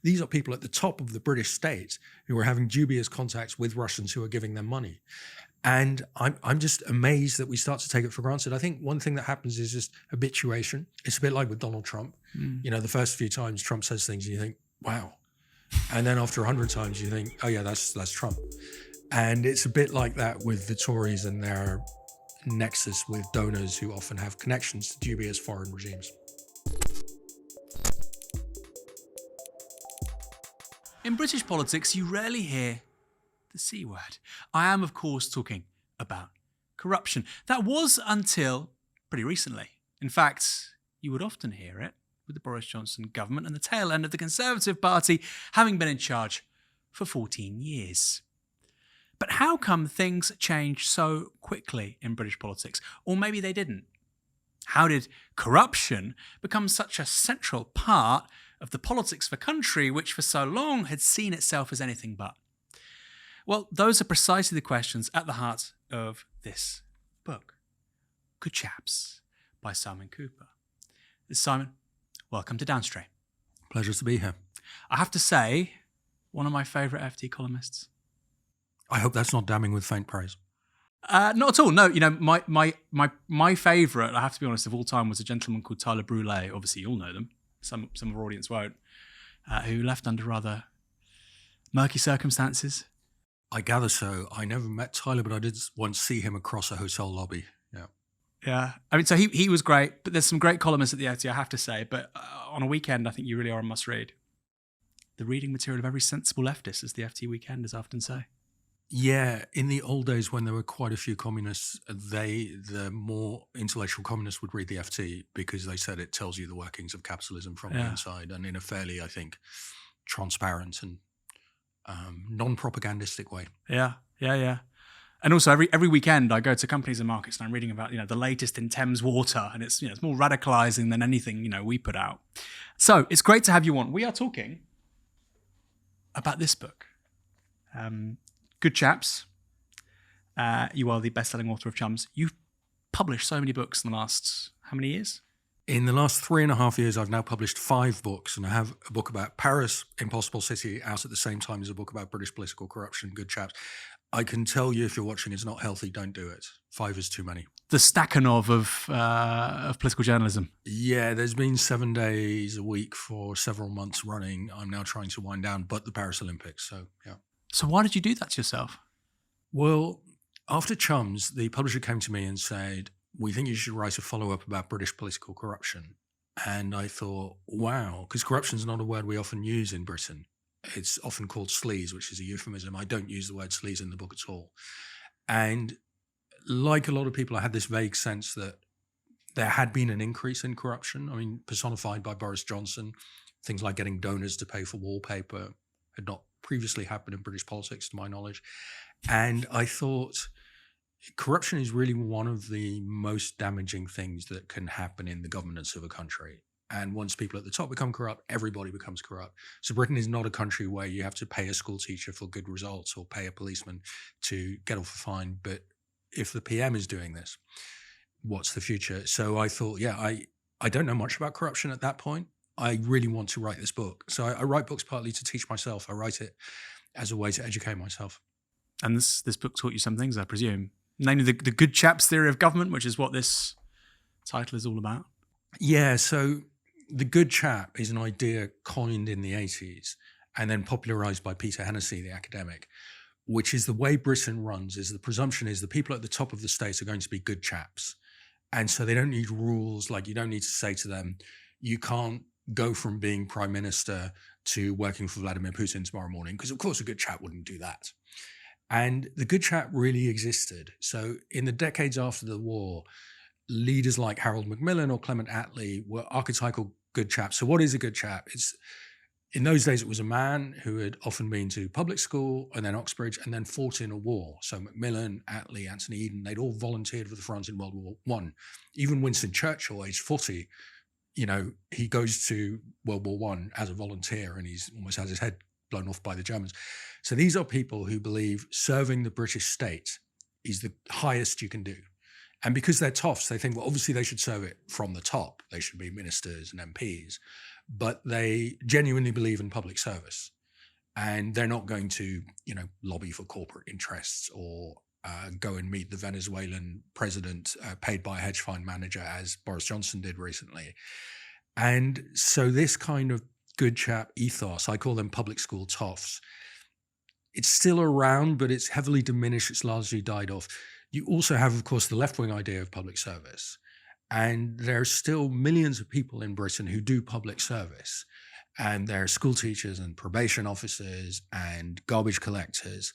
These are people at the top of the British state who are having dubious contacts with Russians who are giving them money. And I'm just amazed that we start to take it for granted. I think one thing that happens is just habituation. It's a bit like with Donald Trump. You know, the first few times Trump says things and you think, wow. And then after 100 times you think, oh yeah, that's Trump. And it's a bit like that with the Tories and their nexus with donors who often have connections to dubious foreign regimes. In British politics, you rarely hear the C word. I am, of course, talking about corruption. That was until pretty recently. In fact, you would often hear it with the Boris Johnson government and the tail end of the Conservative Party having been in charge for 14 years. But how come things changed so quickly in British politics? Or maybe they didn't. How did corruption become such a central part of the politics of a country which for so long had seen itself as anything but? Well, those are precisely the questions at the heart of this book, Good Chaps by Simon Kuper. Simon, welcome to Downstream. Pleasure to be here. I have to say, one of my favourite FT columnists. I hope that's not damning with faint praise. Not at all. No, you know, my favourite, I have to be honest, of all time was a gentleman called Tyler Brule. Obviously, you'll know them. Some of our audience won't. Who left under rather murky circumstances. I gather so. I never met Tyler, but I did once see him across a hotel lobby. Yeah. Yeah. I mean, so he was great, but there's some great columnists at the FT, I have to say. But on a weekend, I think you really are a must-read. The reading material of every sensible leftist, as the FT weekenders often say. Yeah, in the old days when there were quite a few communists, the more intellectual communists would read the FT because they said it tells you the workings of capitalism from the inside, and in a fairly, I think, transparent and non-propagandistic way. Yeah. And also every weekend I go to companies and markets and I'm reading about, the latest in Thames water, and it's, it's more radicalizing than anything, we put out. So it's great to have you on. We are talking about this book. Good Chaps. You are the best-selling author of Chums. You've published so many books in the last, how many years? In the last 3.5 years, I've now published 5 books, and I have a book about Paris, Impossible City, out at the same time as a book about British political corruption, Good Chaps. I can tell you if you're watching it's not healthy, don't do it. 5 is too many. The Stakhanov of political journalism. Yeah, there's been 7 days a week for several months running. I'm now trying to wind down, but the Paris Olympics, so yeah. So why did you do that to yourself? Well, after Chums, the publisher came to me and said, we think you should write a follow-up about British political corruption. And I thought, wow, because corruption is not a word we often use in Britain. It's often called sleaze, which is a euphemism. I don't use the word sleaze in the book at all. And like a lot of people, I had this vague sense that there had been an increase in corruption. I mean, personified by Boris Johnson, things like getting donors to pay for wallpaper had not previously happened in British politics, to my knowledge. And I thought corruption is really one of the most damaging things that can happen in the governance of a country. And once people at the top become corrupt, everybody becomes corrupt. So Britain is not a country where you have to pay a school teacher for good results or pay a policeman to get off a fine. But if the PM is doing this, what's the future? So I thought, yeah, I don't know much about corruption at that point. I really want to write this book. So I write books partly to teach myself. I write it as a way to educate myself. And this book taught you some things, I presume. Namely, the Good Chaps theory of government, which is what this title is all about. Yeah, so the Good Chap is an idea coined in the 80s and then popularized by Peter Hennessy, the academic, which is the way Britain runs. Is the presumption is the people at the top of the state are going to be good chaps. And so they don't need rules. Like, you don't need to say to them, you can't go from being prime minister to working for Vladimir Putin tomorrow morning, because of course a good chap wouldn't do that. And the good chap really existed. So in the decades after the war, leaders like Harold Macmillan or Clement Attlee were archetypal good chaps. So what is a good chap? In those days, it was a man who had often been to public school and then Oxbridge and then fought in a war. So Macmillan, Attlee, Anthony Eden, they'd all volunteered for the front in World War I. Even Winston Churchill, age 40, he goes to World War I as a volunteer and he's almost has his head blown off by the Germans. So these are people who believe serving the British state is the highest you can do. And because they're toffs, they think, well, obviously they should serve it from the top. They should be ministers and MPs. but they genuinely believe in public service. And they're not going to, lobby for corporate interests or go and meet the Venezuelan president paid by a hedge fund manager, as Boris Johnson did recently. And so this kind of good chap ethos, I call them public school toffs, it's still around, but it's heavily diminished. It's largely died off. You also have, of course, the left-wing idea of public service. And there are still millions of people in Britain who do public service. And there are school teachers and probation officers and garbage collectors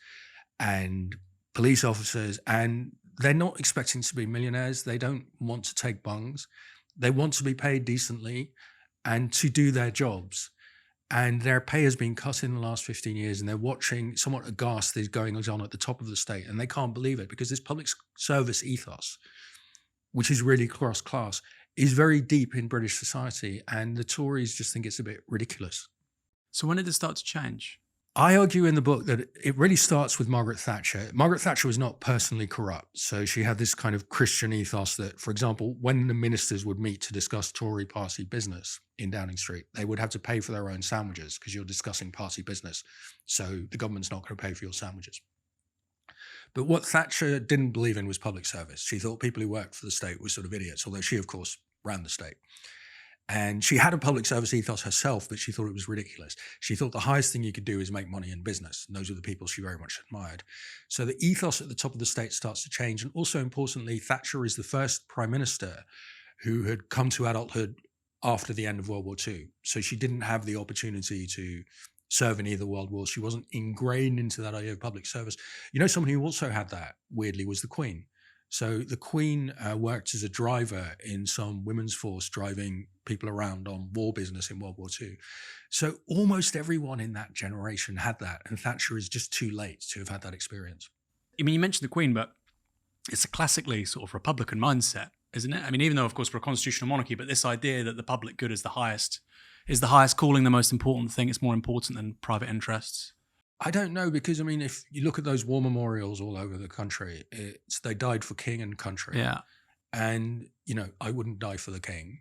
and police officers. And they're not expecting to be millionaires. They don't want to take bungs. They want to be paid decently and to do their jobs. And their pay has been cut in the last 15 years, and they're watching somewhat aghast this going on at the top of the state, and they can't believe it because this public service ethos, which is really cross-class, is very deep in British society, and the Tories just think it's a bit ridiculous. So when did it start to change? I argue in the book that it really starts with Margaret Thatcher. Margaret Thatcher was not personally corrupt. So she had this kind of Christian ethos that, for example, when the ministers would meet to discuss Tory party business in Downing Street, they would have to pay for their own sandwiches because you're discussing party business. So the government's not going to pay for your sandwiches. But what Thatcher didn't believe in was public service. She thought people who worked for the state were sort of idiots, although she, of course, ran the state. And she had a public service ethos herself, but she thought it was ridiculous. She thought the highest thing you could do is make money in business. And those were the people she very much admired. So the ethos at the top of the state starts to change. And also importantly, Thatcher is the first prime minister who had come to adulthood after the end of World War II. So she didn't have the opportunity to serve in either world wars. She wasn't ingrained into that idea of public service. Someone who also had that, weirdly, was the Queen. So the Queen worked as a driver in some women's force driving people around on war business in World War II. So almost everyone in that generation had that, and Thatcher is just too late to have had that experience. I mean, you mentioned the Queen, but it's a classically sort of Republican mindset, isn't it? I mean, even though, of course, we're a constitutional monarchy, but this idea that the public good is the highest calling, the most important thing, it's more important than private interests. I don't know, because, if you look at those war memorials all over the country, they died for king and country. Yeah. And, I wouldn't die for the king.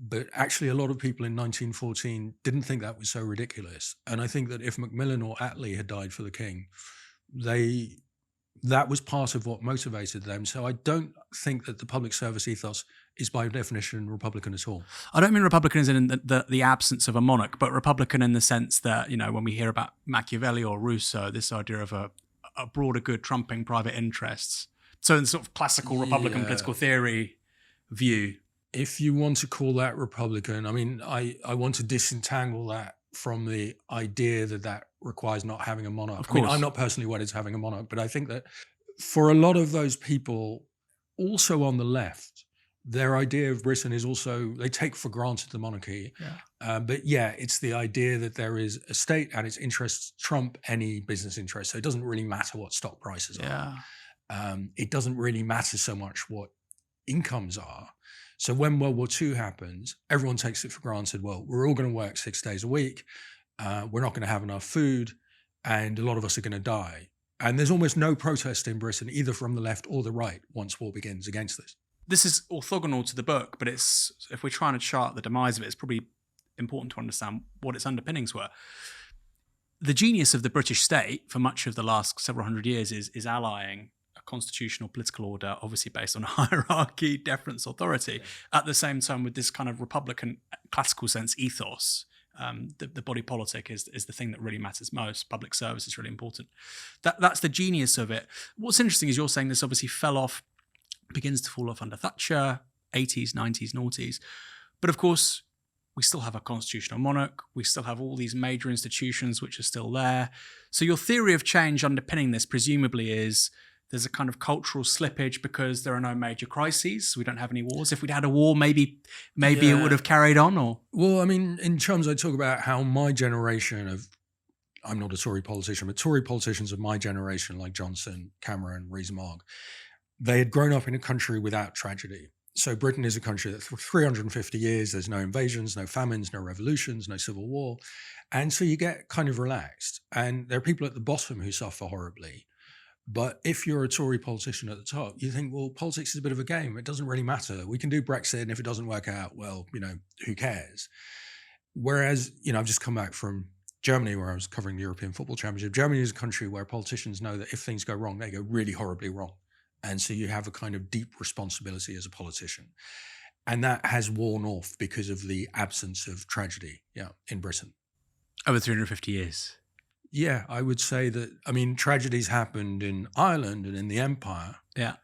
But actually, a lot of people in 1914 didn't think that was so ridiculous. And I think that if Macmillan or Attlee had died for the king, that was part of what motivated them. So I don't think that the public service ethos is by definition Republican at all. I don't mean Republican as in the absence of a monarch, but Republican in the sense that, when we hear about Machiavelli or Rousseau, this idea of a broader good trumping private interests. So in sort of classical Republican political theory view. If you want to call that Republican, I want to disentangle that from the idea that requires not having a monarch. Of course. I'm not personally wedded to having a monarch, but I think that for a lot of those people, also on the left, their idea of Britain is also, they take for granted the monarchy. Yeah. But it's the idea that there is a state and its interests trump any business interest. So it doesn't really matter what stock prices are. Yeah. It doesn't really matter so much what incomes are. So when World War II happens, everyone takes it for granted. Well, we're all going to work 6 days a week. We're not going to have enough food, and a lot of us are going to die. And there's almost no protest in Britain, either from the left or the right, once war begins against this. This is orthogonal to the book, but if we're trying to chart the demise of it, it's probably important to understand what its underpinnings were. The genius of the British state for much of the last several hundred years is allying a constitutional political order, obviously based on hierarchy, deference, authority, at the same time with this kind of Republican classical sense ethos. The body politic is the thing that really matters most. Public service is really important. That's the genius of it. What's interesting is you're saying this obviously begins to fall off under Thatcher, 80s, 90s, noughties. But of course, we still have a constitutional monarch. We still have all these major institutions which are still there. So your theory of change underpinning this presumably is there's a kind of cultural slippage because there are no major crises. We don't have any wars. If we'd had a war, maybe it would have carried on. Or well, in Chums, I talk about how my generation of, I'm not a Tory politician, but Tory politicians of my generation, like Johnson, Cameron, Rees-Mogg, they had grown up in a country without tragedy. So Britain is a country that for 350 years, there's no invasions, no famines, no revolutions, no civil war. And so you get kind of relaxed. And there are people at the bottom who suffer horribly. But if you're a Tory politician at the top, you think, well, politics is a bit of a game. It doesn't really matter. We can do Brexit, and if it doesn't work out, well, who cares? Whereas, I've just come back from Germany where I was covering the European Football Championship. Germany is a country where politicians know that if things go wrong, they go really horribly wrong. And so you have a kind of deep responsibility as a politician. And that has worn off because of the absence of tragedy, in Britain. Over 350 years. Yeah, I would say that, tragedies happened in Ireland and in the Empire. Yeah.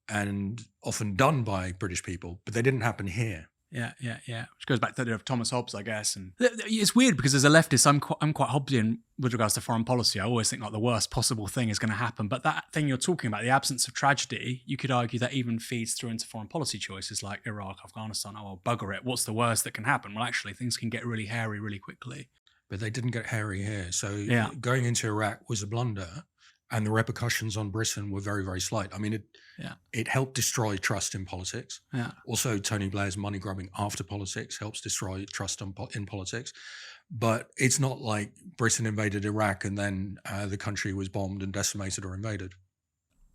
And often done by British people, but they didn't happen here. Yeah. Which goes back to Thomas Hobbes, I guess. And it's weird because as a leftist, I'm quite Hobbesian with regards to foreign policy. I always think like the worst possible thing is going to happen. But that thing you're talking about, the absence of tragedy, you could argue that even feeds through into foreign policy choices like Iraq, Afghanistan. Oh, well, bugger it. What's the worst that can happen? Well, actually, things can get really hairy really quickly. But they didn't get hairy here. So going into Iraq was a blunder. And the repercussions on Britain were very, very slight. It helped destroy trust in politics. Yeah. Also, Tony Blair's money grubbing after politics helps destroy trust in politics. But it's not like Britain invaded Iraq and then the country was bombed and decimated or invaded.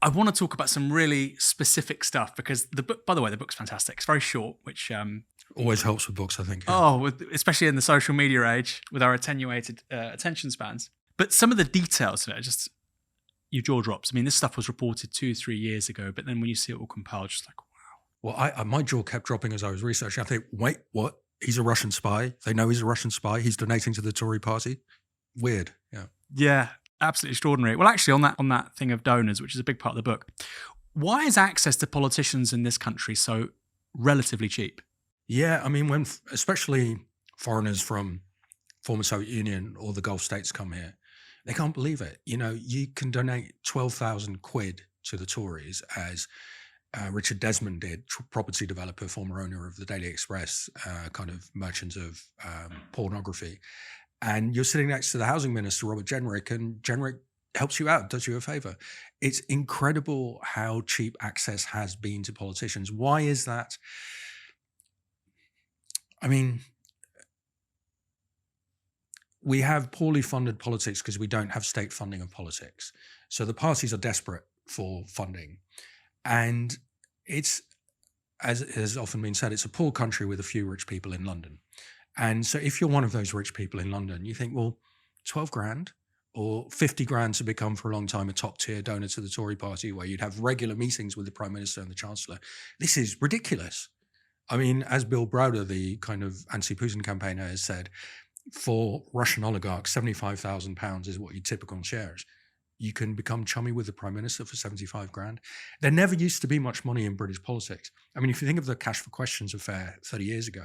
I want to talk about some really specific stuff because the book, by the way, the book's fantastic. It's very short, which always helps with books, I think. Yeah. Oh, especially in the social media age with our attenuated attention spans. But some of the details of it are just your jaw drops. This stuff was reported 2-3 years ago, but then when you see it all compiled, just like, wow. Well, my jaw kept dropping as I was researching. I think, wait, what? He's a Russian spy. They know he's a Russian spy. He's donating to the Tory party. Weird. Yeah. Yeah, absolutely extraordinary. Well, actually, on that thing of donors, which is a big part of the book, why is access to politicians in this country so relatively cheap? Yeah, when especially foreigners from former Soviet Union or the Gulf states come here, they can't believe it. You can donate 12,000 quid to the Tories, as Richard Desmond did, property developer, former owner of the Daily Express, kind of merchant of pornography. And you're sitting next to the housing minister, Robert Jenrick, and Jenrick helps you out, does you a favor. It's incredible how cheap access has been to politicians. Why is that? We have poorly funded politics because we don't have state funding of politics. So the parties are desperate for funding. And it's, as has often been said, it's a poor country with a few rich people in London. And so if you're one of those rich people in London, you think, well, 12 grand or 50 grand to become for a long time a top tier donor to the Tory party where you'd have regular meetings with the Prime Minister and the Chancellor. This is ridiculous. As Bill Browder, the kind of anti-Putin campaigner, has said, for Russian oligarchs, £75,000 is what you tip on shares. You can become chummy with the Prime Minister for 75 grand. There never used to be much money in British politics. If you think of the Cash for Questions affair 30 years ago,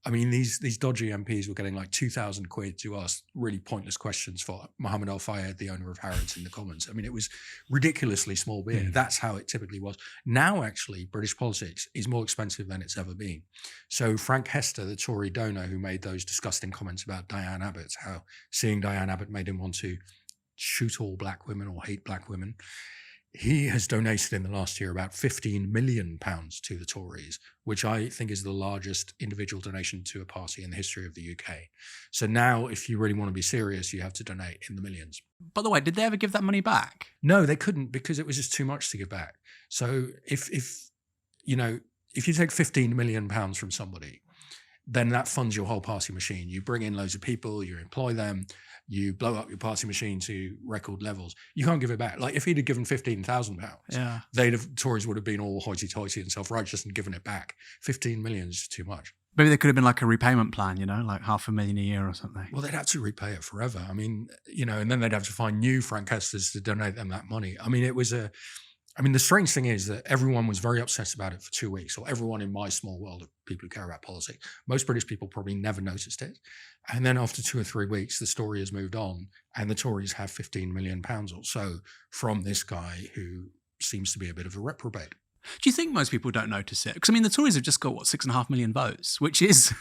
these dodgy MPs were getting like 2,000 quid to ask really pointless questions for Mohammed Al-Fayed, the owner of Harrods, in the Commons. It was ridiculously small beer. Mm. That's how it typically was. Now, actually, British politics is more expensive than it's ever been. So Frank Hester, the Tory donor who made those disgusting comments about Diane Abbott, how seeing Diane Abbott made him want to shoot all black women or hate black women, he has donated in the last year about £15 million to the Tories, which I think is the largest individual donation to a party in the history of the UK. So now, if you really want to be serious, you have to donate in the millions. By the way, did they ever give that money back? No, they couldn't, because it was just too much to give back. So if you take £15 million from somebody, then that funds your whole party machine. You bring in loads of people, you employ them, you blow up your party machine to record levels. You can't give it back. Like if he'd have given £15,000, Tories would have been all hoity-toity and self-righteous and given it back. 15 million is too much. Maybe there could have been like a repayment plan, like $500,000 a year or something. Well, they'd have to repay it forever. And then they'd have to find new Frank Hesters to donate them that money. The strange thing is that everyone was very upset about it for 2 weeks, or everyone in my small world of people who care about politics. Most British people probably never noticed it. And then after 2 or 3 weeks, the story has moved on, and the Tories have £15 million or so from this guy who seems to be a bit of a reprobate. Do you think most people don't notice it? Because the Tories have just got 6.5 million votes, which is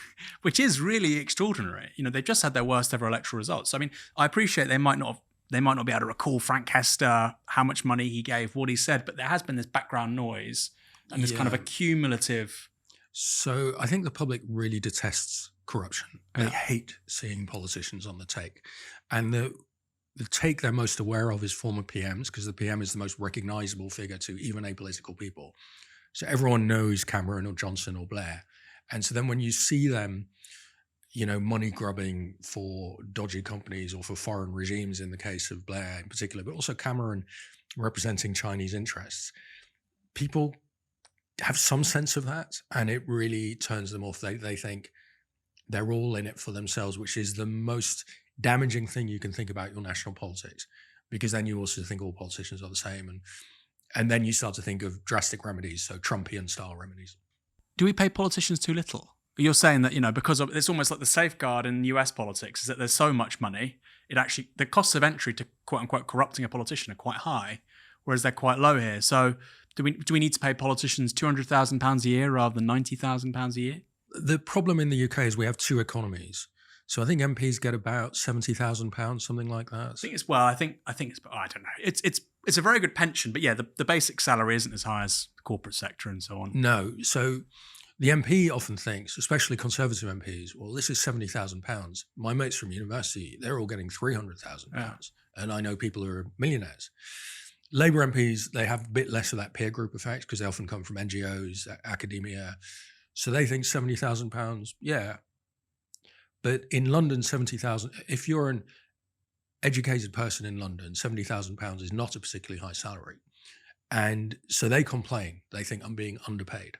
really extraordinary. They've just had their worst ever electoral results. I appreciate they might not be able to recall Frank Hester, how much money he gave, what he said, but there has been this background noise and this kind of accumulative. So I think the public really detests corruption. They hate seeing politicians on the take. And the take they're most aware of is former PMs, because the PM is the most recognizable figure to even apolitical people. So everyone knows Cameron or Johnson or Blair. And so then when you see them, money grubbing for dodgy companies or for foreign regimes in the case of Blair in particular, but also Cameron representing Chinese interests. People have some sense of that, and it really turns them off. They think they're all in it for themselves, which is the most damaging thing you can think about your national politics, because then you also think all politicians are the same, and then you start to think of drastic remedies, so Trumpian style remedies. Do we pay politicians too little? You're saying that, because it's almost like the safeguard in US politics is that there's so much money, the costs of entry to quote unquote corrupting a politician are quite high, whereas they're quite low here. So do we need to pay politicians £200,000 a year rather than £90,000 a year? The problem in the UK is we have two economies. So I think MPs get about £70,000, something like that. I think it's I don't know. It's a very good pension, but yeah, the basic salary isn't as high as the corporate sector and so on. No. So the MP often thinks, especially Conservative MPs, well, this is £70,000. My mates from university, they're all getting £300,000. Yeah. And I know people who are millionaires. Labour MPs, they have a bit less of that peer group effect because they often come from NGOs, academia. So they think £70,000, yeah. But in London, 70,000, if you're an educated person in London, £70,000 is not a particularly high salary. And so they complain. They think I'm being underpaid.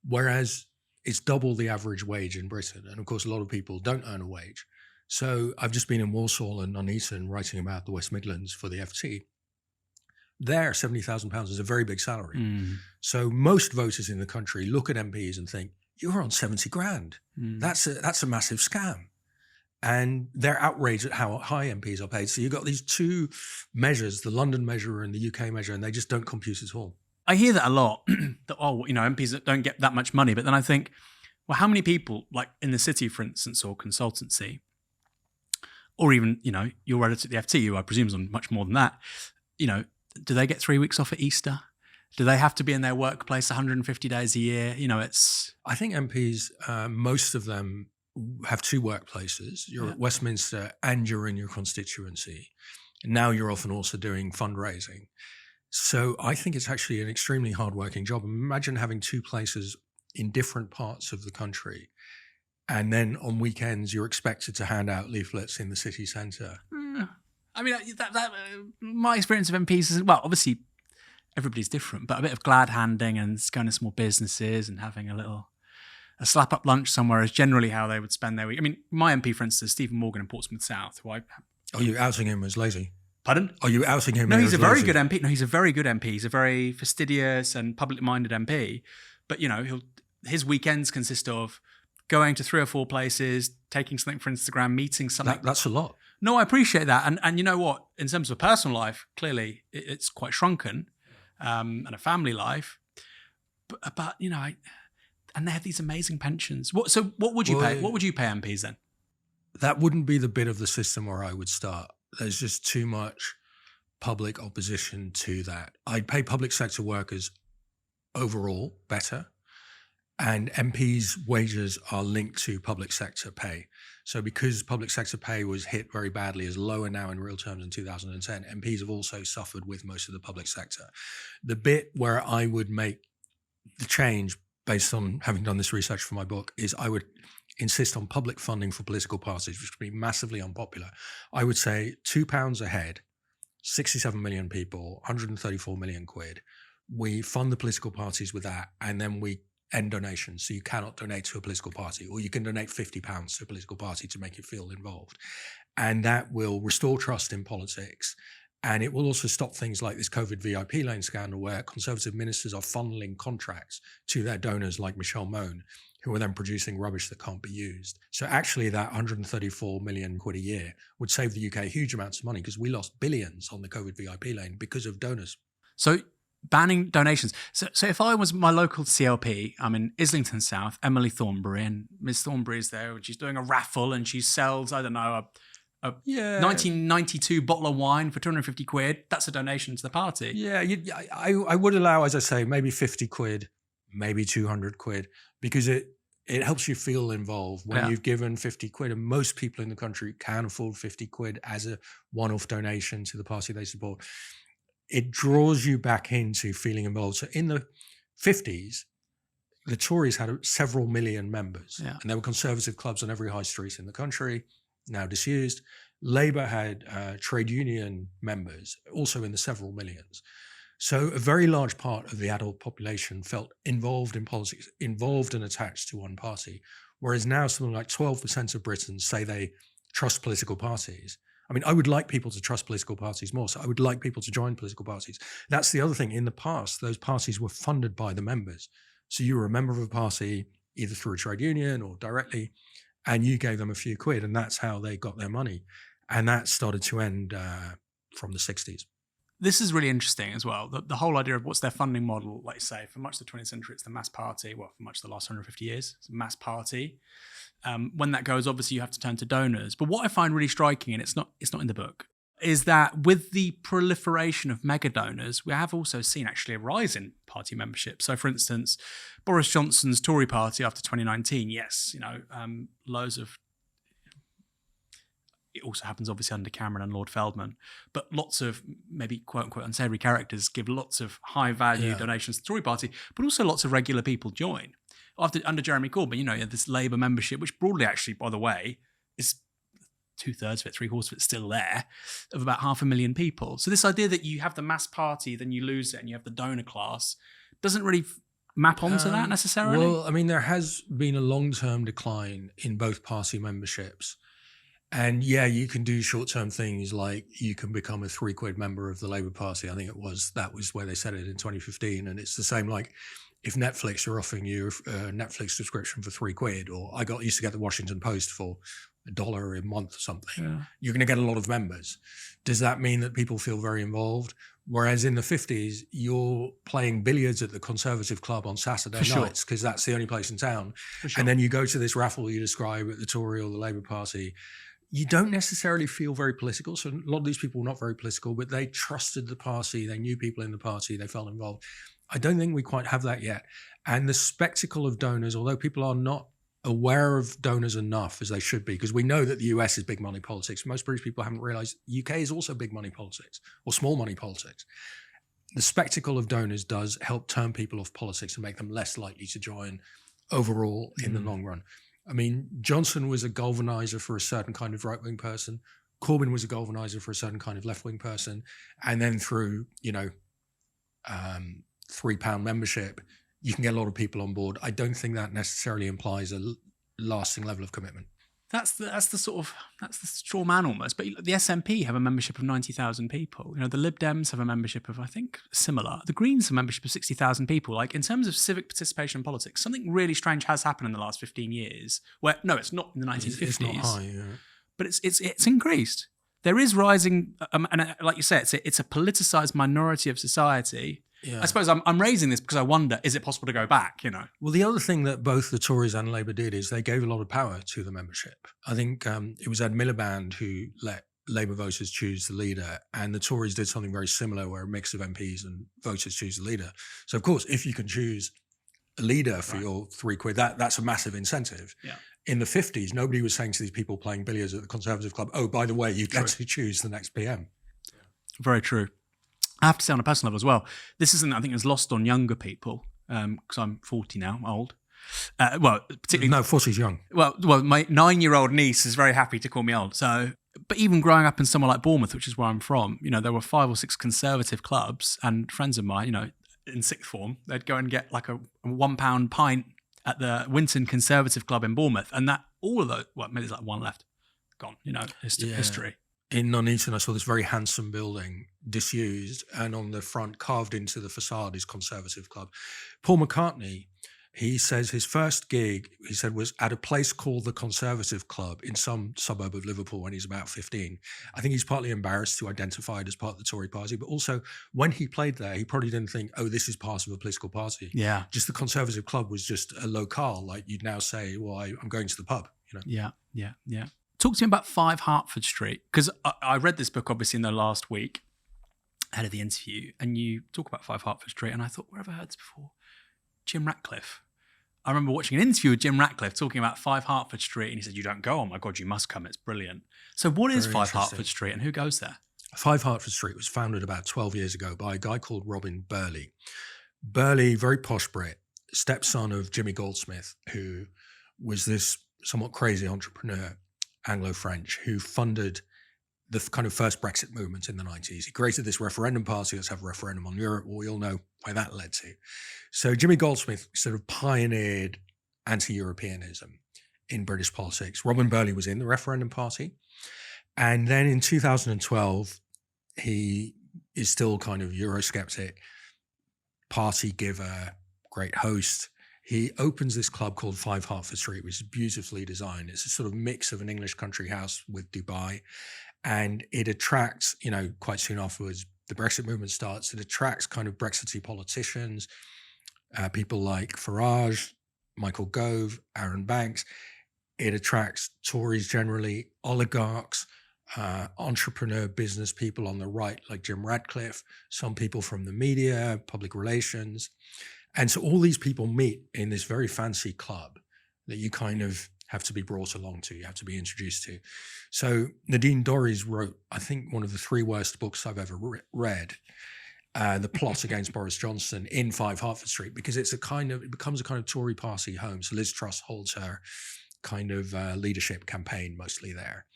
Whereas it's double the average wage in Britain. And of course, a lot of people don't earn a wage. So I've just been in Walsall and Nuneaton writing about the West Midlands for the FT. There, £70,000 is a very big salary. Mm. So most voters in the country look at MPs and think, you're on 70 grand. Mm. That's a massive scam. And they're outraged at how high MPs are paid. So you've got these two measures, the London measure and the UK measure, and they just don't compute at all. I hear that a lot, that, MPs that don't get that much money. But then I think, well, how many people, like in the city, for instance, or consultancy, or even, your editor at the FT, who I presume is on much more than that, do they get 3 weeks off at Easter? Do they have to be in their workplace 150 days a year? I think MPs, most of them have two workplaces. You're at Westminster and you're in your constituency. And now you're often also doing fundraising. So I think it's actually an extremely hardworking job. Imagine having two places in different parts of the country. And then on weekends, you're expected to hand out leaflets in the city centre. I mean, my experience of MPs is, well, obviously everybody's different, but a bit of glad handing and going to small businesses and having a slap up lunch somewhere is generally how they would spend their week. I mean, my MP, for instance, Stephen Morgan in Portsmouth South, who Are you outing him as lazy? Pardon? Are you outing him? No, he's a very good MP. No, he's a very good MP. He's a very fastidious and public-minded MP. But, his weekends consist of going to 3 or 4 places, taking something for Instagram, meeting something. That's a lot. No, I appreciate that. And you know what? In terms of personal life, clearly it's quite shrunken, and a family life. But and they have these amazing pensions. What would you pay? What would you pay MPs then? That wouldn't be the bit of the system where I would start. There's just too much public opposition to that. I'd pay public sector workers overall better. And MPs' wages are linked to public sector pay. So because public sector pay was hit very badly, is lower now in real terms in 2010, MPs have also suffered with most of the public sector. The bit where I would make the change, based on having done this research for my book, is I would insist on public funding for political parties, which would be massively unpopular. I would say £2 a head, 67 million people, 134 million quid. We fund the political parties with that, and then we end donations. So you cannot donate to a political party, or you can donate £50 to a political party to make you feel involved. And that will restore trust in politics. And it will also stop things like this COVID VIP lane scandal, where Conservative ministers are funneling contracts to their donors like Michelle Mone, who are then producing rubbish that can't be used. So actually that 134 million quid a year would save the UK huge amounts of money, because we lost billions on the COVID VIP lane because of donors. So banning donations. So if I was my local CLP, I'm in Islington South, Emily Thornbury, and Ms. Thornbury is there, and she's doing a raffle, and she sells, I don't know, a 1992 bottle of wine for 250 quid. That's a donation to the party. Yeah, I would allow, as I say, maybe 50 quid, maybe 200 quid, because it helps you feel involved when you've given 50 quid, and most people in the country can afford 50 quid as a one-off donation to the party they support. It draws you back into feeling involved. So in the 50s, the Tories had several million members, Yeah. and there were conservative clubs on every high street in the country, now disused. Labour had trade union members, also in the several millions. So a very large part of the adult population felt involved in politics, involved and attached to one party, whereas now something like 12% of Britons say they trust political parties. I mean, I would like people to trust political parties more, so I would like people to join political parties. That's the other thing. In the past, those parties were funded by the members. So you were a member of a party, either through a trade union or directly, and you gave them a few quid, and that's how they got their money. And that started to end from the 60s. This is really interesting as well. The whole idea of what's their funding model, like you say, for much of the 20th century, it's the mass party. Well, for much of the last 150 years, it's a mass party. When that goes, obviously you have to turn to donors. But what I find really striking, and it's not in the book, is that with the proliferation of mega donors, we have also seen actually a rise in party membership. So, for instance, Boris Johnson's Tory party after 2019, yes, loads of. It also happens obviously under Cameron and Lord Feldman, but lots of maybe quote unquote unsavoury characters give lots of high value donations to the Tory party, but also lots of regular people join. Under Jeremy Corbyn, you had this Labour membership, which broadly actually, by the way, is 2/3 of it, 3/4 of it still there, of about 500,000 people. So this idea that you have the mass party, then you lose it, and you have the donor class, doesn't really map onto that necessarily. Well, I mean, there has been a long-term decline in both party memberships. And yeah, you can do short-term things like you can become a £3 member of the Labour Party. I think that was where they said it in 2015. And it's the same like if Netflix are offering you a Netflix subscription for £3, or I used to get the Washington Post for $1 a month or something, you're going to get a lot of members. Does that mean that people feel very involved? Whereas in the 50s, you're playing billiards at the Conservative Club on Saturday nights because that's the only place in town. And then you go to this raffle you describe at the Tory or the Labour Party. You don't necessarily feel very political. So a lot of these people were not very political, but they trusted the party. They knew people in the party. They felt involved. I don't think we quite have that yet. And the spectacle of donors, although people are not aware of donors enough as they should be, because we know that the US is big money politics. Most British people haven't realized UK is also big money politics or small money politics. The spectacle of donors does help turn people off politics and make them less likely to join overall in the long run. I mean, Johnson was a galvanizer for a certain kind of right-wing person. Corbyn was a galvanizer for a certain kind of left-wing person. And then through, £3 membership, you can get a lot of people on board. I don't think that necessarily implies a lasting level of commitment. That's the straw man almost. But the SNP have a membership of 90,000 people. The Lib Dems have a membership of, I think, similar. The Greens have a membership of 60,000 people. Like in terms of civic participation in politics, something really strange has happened in the last 15 years. Where no, it's not in the 1950s. It's not high, but it's increased. There is rising, and like you say, it's a politicized minority of society. Yeah. I suppose I'm raising this because I wonder, is it possible to go back, Well, the other thing that both the Tories and Labour did is they gave a lot of power to the membership. I think it was Ed Miliband who let Labour voters choose the leader, and the Tories did something very similar where a mix of MPs and voters choose the leader. So, of course, if you can choose a leader for your £3, that's a massive incentive. Yeah. In the 50s, nobody was saying to these people playing billiards at the Conservative Club, oh, by the way, you get to choose the next PM. Very true. I have to say on a personal level as well, this isn't, I think it's lost on younger people, because I'm 40 now, I'm old. Particularly... No, 40's young. Well, my 9-year-old niece is very happy to call me old. So, but even growing up in somewhere like Bournemouth, which is where I'm from, there were 5 or 6 conservative clubs, and friends of mine, in sixth form, they'd go and get like a £1 pint at the Winton Conservative Club in Bournemouth. And that, all of those, maybe there's like one left, gone, history. In Nuneaton, I saw this very handsome building, disused, and on the front, carved into the facade, is Conservative Club. Paul McCartney, he says his first gig, was at a place called the Conservative Club in some suburb of Liverpool when he's about 15. I think he's partly embarrassed to identify it as part of the Tory party, but also when he played there, he probably didn't think, oh, this is part of a political party. Yeah. Just the Conservative Club was just a locale, like you'd now say, well, I'm going to the pub. Yeah. Talk to me about 5 Hertford Street, because I read this book obviously in the last week ahead of the interview, and you talk about 5 Hertford Street, and I thought, where have I heard this before? Jim Ratcliffe. I remember watching an interview with Jim Ratcliffe talking about 5 Hertford Street, and he said, you don't go, oh my God, you must come, it's brilliant. So what is 5 Hertford Street, and who goes there? 5 Hertford Street was founded about 12 years ago by a guy called Robin Burley. Burley, very posh Brit, stepson of Jimmy Goldsmith, who was this somewhat crazy entrepreneur, Anglo-French, who funded the kind of first Brexit movement in the 90s. He created this referendum party. Let's have a referendum on Europe. Well, we all know where that led to. So Jimmy Goldsmith sort of pioneered anti-Europeanism in British politics. Robin Burley was in the referendum party. And then in 2012, he is still kind of Eurosceptic, party giver, great host. He opens this club called 5 Hertford Street, which is beautifully designed. It's a sort of mix of an English country house with Dubai. And it attracts, quite soon afterwards, the Brexit movement starts. It attracts kind of Brexity politicians, people like Farage, Michael Gove, Aaron Banks. It attracts Tories generally, oligarchs, entrepreneur business people on the right, like Jim Radcliffe, some people from the media, public relations. And so all these people meet in this very fancy club that you kind of have to be brought along to, you have to be introduced to. So Nadine Dorries wrote, I think, one of the 3 worst books I've ever read, The Plot Against Boris Johnson in 5 Hertford Street, because it becomes a kind of Tory party home. So Liz Truss holds her kind of leadership campaign mostly there.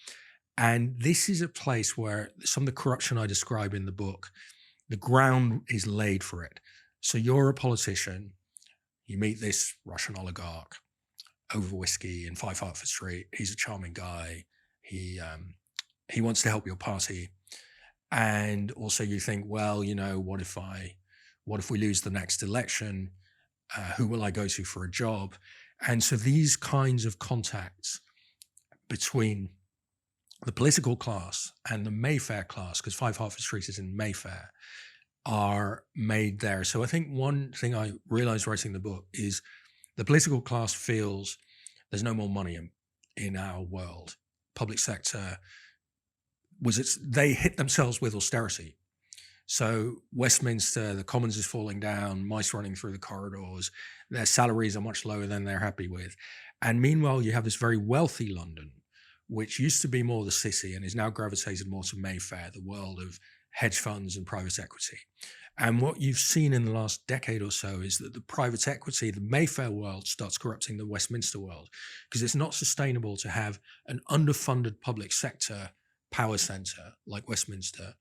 And this is a place where some of the corruption I describe in the book, the ground is laid for it. So you're a politician, you meet this Russian oligarch over whiskey in 5 Hertford Street. He's a charming guy. He wants to help your party. And also you think, well, what if we lose the next election? Who will I go to for a job? And so these kinds of contacts between the political class and the Mayfair class, because 5 Hertford Street is in Mayfair, are made there. So I think one thing I realized writing the book is the political class feels there's no more money in our world. Public sector they hit themselves with austerity. So Westminster, the Commons is falling down, mice running through the corridors, their salaries are much lower than they're happy with. And meanwhile, you have this very wealthy London, which used to be more the city and is now gravitated more to Mayfair, the world of hedge funds and private equity. And what you've seen in the last decade or so is that the private equity, the Mayfair world, starts corrupting the Westminster world, because it's not sustainable to have an underfunded public sector power center like Westminster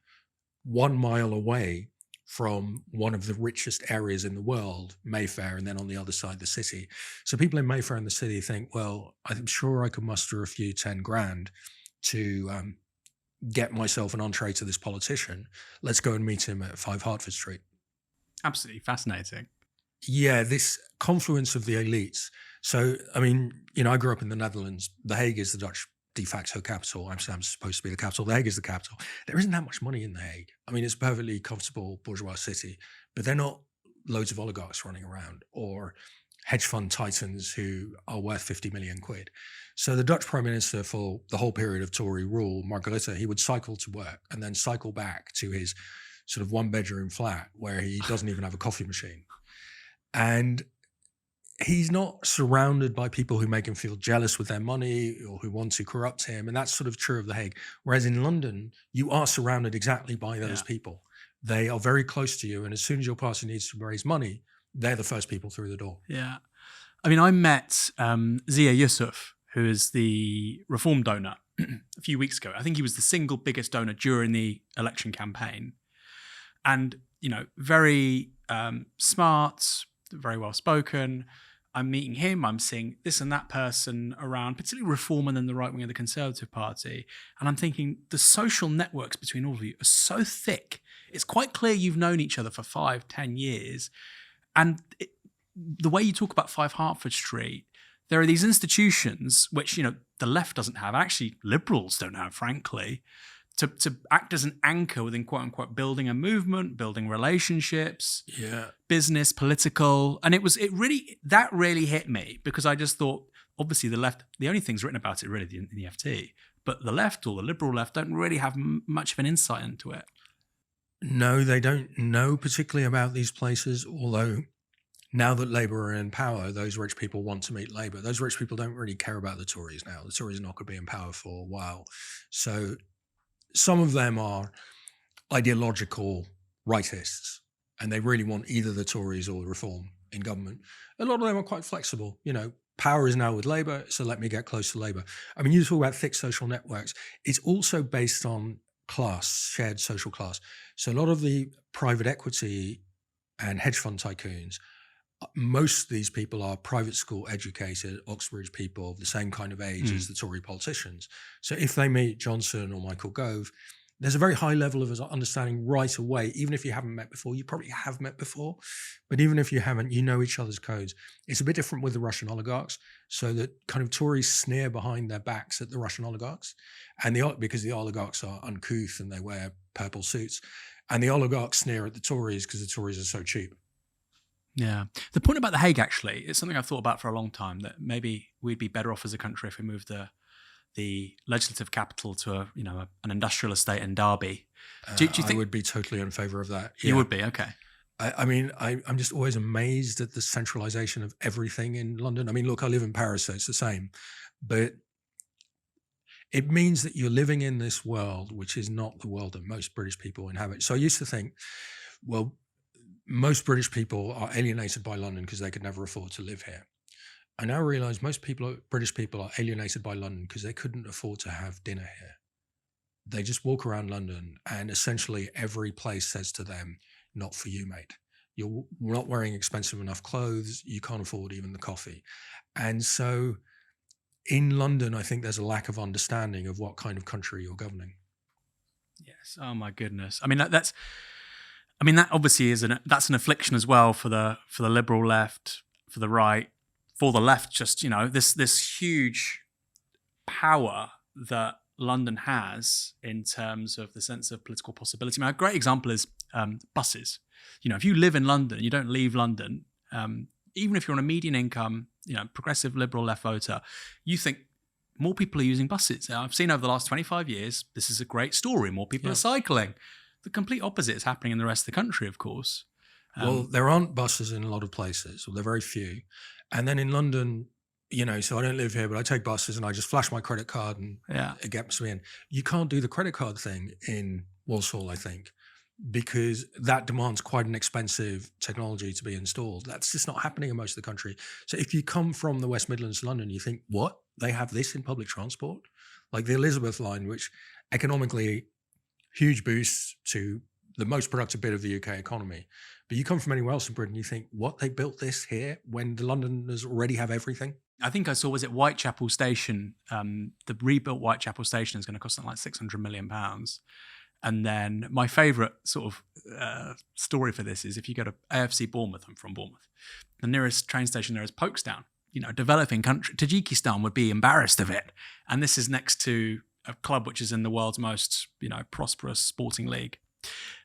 1 mile away from one of the richest areas in the world, Mayfair, and then on the other side, the city. So people in Mayfair and the city think, well, I'm sure I could muster a few 10 grand to get myself an entree to this politician. Let's go and meet him at 5 Hertford Street. Absolutely fascinating. Yeah, this confluence of the elites. So, I mean, I grew up in the Netherlands. The Hague is the Dutch de facto capital. Amsterdam's supposed to be the capital. The Hague is the capital. There isn't that much money in The Hague. I mean, it's a perfectly comfortable bourgeois city, but they're not loads of oligarchs running around or hedge fund titans who are worth 50 million quid. So the Dutch Prime Minister for the whole period of Tory rule, Mark Rutte, he would cycle to work and then cycle back to his sort of 1-bedroom flat where he doesn't even have a coffee machine. And he's not surrounded by people who make him feel jealous with their money or who want to corrupt him. And that's sort of true of The Hague. Whereas in London, you are surrounded exactly by those people. They are very close to you. And as soon as your party needs to raise money, they're the first people through the door. Yeah. I mean, I met Zia Yusuf, who is the Reform donor, a few weeks ago. I think he was the single biggest donor during the election campaign. And, very smart, very well spoken. I'm meeting him, I'm seeing this and that person around, particularly Reform and then the right wing of the Conservative Party. And I'm thinking the social networks between all of you are so thick. It's quite clear you've known each other for 5-10 years. And the way you talk about 5 Hertford Street, there are these institutions which, the left doesn't have, actually liberals don't have, frankly, to act as an anchor within quote unquote building a movement, building relationships, business, political. And that really hit me, because I just thought, obviously the left, the only things written about it really in the FT, but the left or the liberal left don't really have much of an insight into it. No, they don't know particularly about these places, although now that Labour are in power, those rich people want to meet Labour. Those rich people don't really care about the Tories now. The Tories are not going to be in power for a while. So some of them are ideological rightists, and they really want either the Tories or the Reform in government, a lot of them are quite flexible. Power is now with Labour, so let me get close to Labour. I mean, you talk about thick social networks. It's also based on class, shared social class. So a lot of the private equity and hedge fund tycoons, most of these people are private school educated, Oxbridge people, the same kind of age as the Tory politicians. So if they meet Johnson or Michael Gove, there's a very high level of understanding right away. Even if you haven't met before, you probably have met before, but even if you haven't, you know each other's codes. It's a bit different with the Russian oligarchs. So that kind of Tories sneer behind their backs at the Russian oligarchs, and because the oligarchs are uncouth and they wear purple suits, and the oligarchs sneer at the Tories because the Tories are so cheap. Yeah. The point about The Hague, actually, is something I've thought about for a long time, that maybe we'd be better off as a country if we moved the legislative capital to an industrial estate in Derby. Do you think I would be totally in favour of that? You would be? Okay. I mean, I'm just always amazed at the centralisation of everything in London. I mean, look, I live in Paris, so it's the same. But it means that you're living in this world, which is not the world that most British people inhabit. So I used to think, well, most British people are alienated by London because they could never afford to live here. I now realise British people are alienated by London because they couldn't afford to have dinner here. They just walk around London and essentially every place says to them, not for you, mate. You're not wearing expensive enough clothes. You can't afford even the coffee. And so in London, I think there's a lack of understanding of what kind of country you're governing. Yes. Oh my goodness. I mean, that obviously that's an affliction as well for the liberal left, for the right. For the left, just, this huge power that London has in terms of the sense of political possibility. I mean, a great example is buses. If you live in London, you don't leave London, even if you're on a median income, progressive liberal left voter, you think more people are using buses. I've seen over the last 25 years, this is a great story. More people are cycling. The complete opposite is happening in the rest of the country, of course. Well, there aren't buses in a lot of places, or there are very few. And then in London, so I don't live here, but I take buses and I just flash my credit card and it gets me in. You can't do the credit card thing in Walsall, I think, because that demands quite an expensive technology to be installed. That's just not happening in most of the country. So if you come from the West Midlands to London, you think, what? They have this in public transport? Like the Elizabeth line, which economically huge boost to the most productive bit of the UK economy. But you come from anywhere else in Britain, you think, what, they built this here when the Londoners already have everything? I think I saw, was it Whitechapel Station? The rebuilt Whitechapel Station is going to cost something like £600 million. And then my favourite sort of story for this is if you go to AFC Bournemouth, I'm from Bournemouth, the nearest train station there is Folkestone. Developing country. Tajikistan would be embarrassed of it. And this is next to a club which is in the world's most, prosperous sporting league.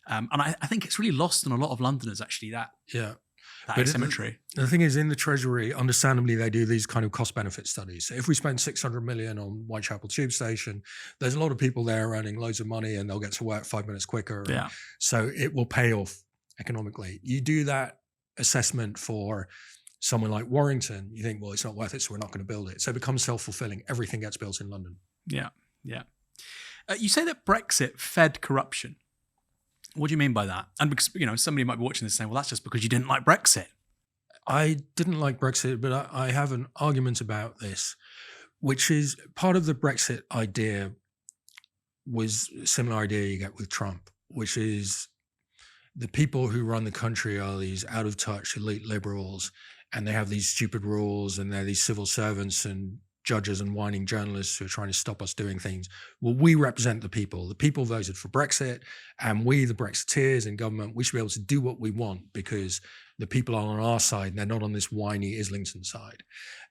And I think it's really lost on a lot of Londoners, actually, that asymmetry. The thing is, in the Treasury, understandably, they do these kind of cost-benefit studies. So if we spend 600 million on Whitechapel Tube Station, there's a lot of people there earning loads of money and they'll get to work 5 minutes quicker. Yeah. So it will pay off economically. You do that assessment for someone like Warrington, you think, well, it's not worth it, so we're not going to build it. So it becomes self-fulfilling. Everything gets built in London. Yeah, yeah. You say that Brexit fed corruption. What do you mean by that? And because, somebody might be watching this saying, well, that's just because you didn't like Brexit. I didn't like Brexit, but I have an argument about this, which is part of the Brexit idea was a similar idea you get with Trump, which is the people who run the country are these out of touch elite liberals, and they have these stupid rules, and they're these civil servants and judges and whining journalists who are trying to stop us doing things. Well, we represent the people. The people voted for Brexit, and we, the Brexiteers in government, we should be able to do what we want because the people are on our side and they're not on this whiny Islington side.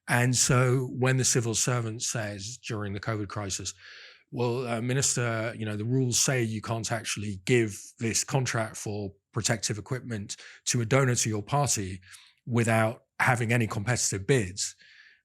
And so when the civil servant says during the COVID crisis, well, Minister, the rules say you can't actually give this contract for protective equipment to a donor to your party without having any competitive bids.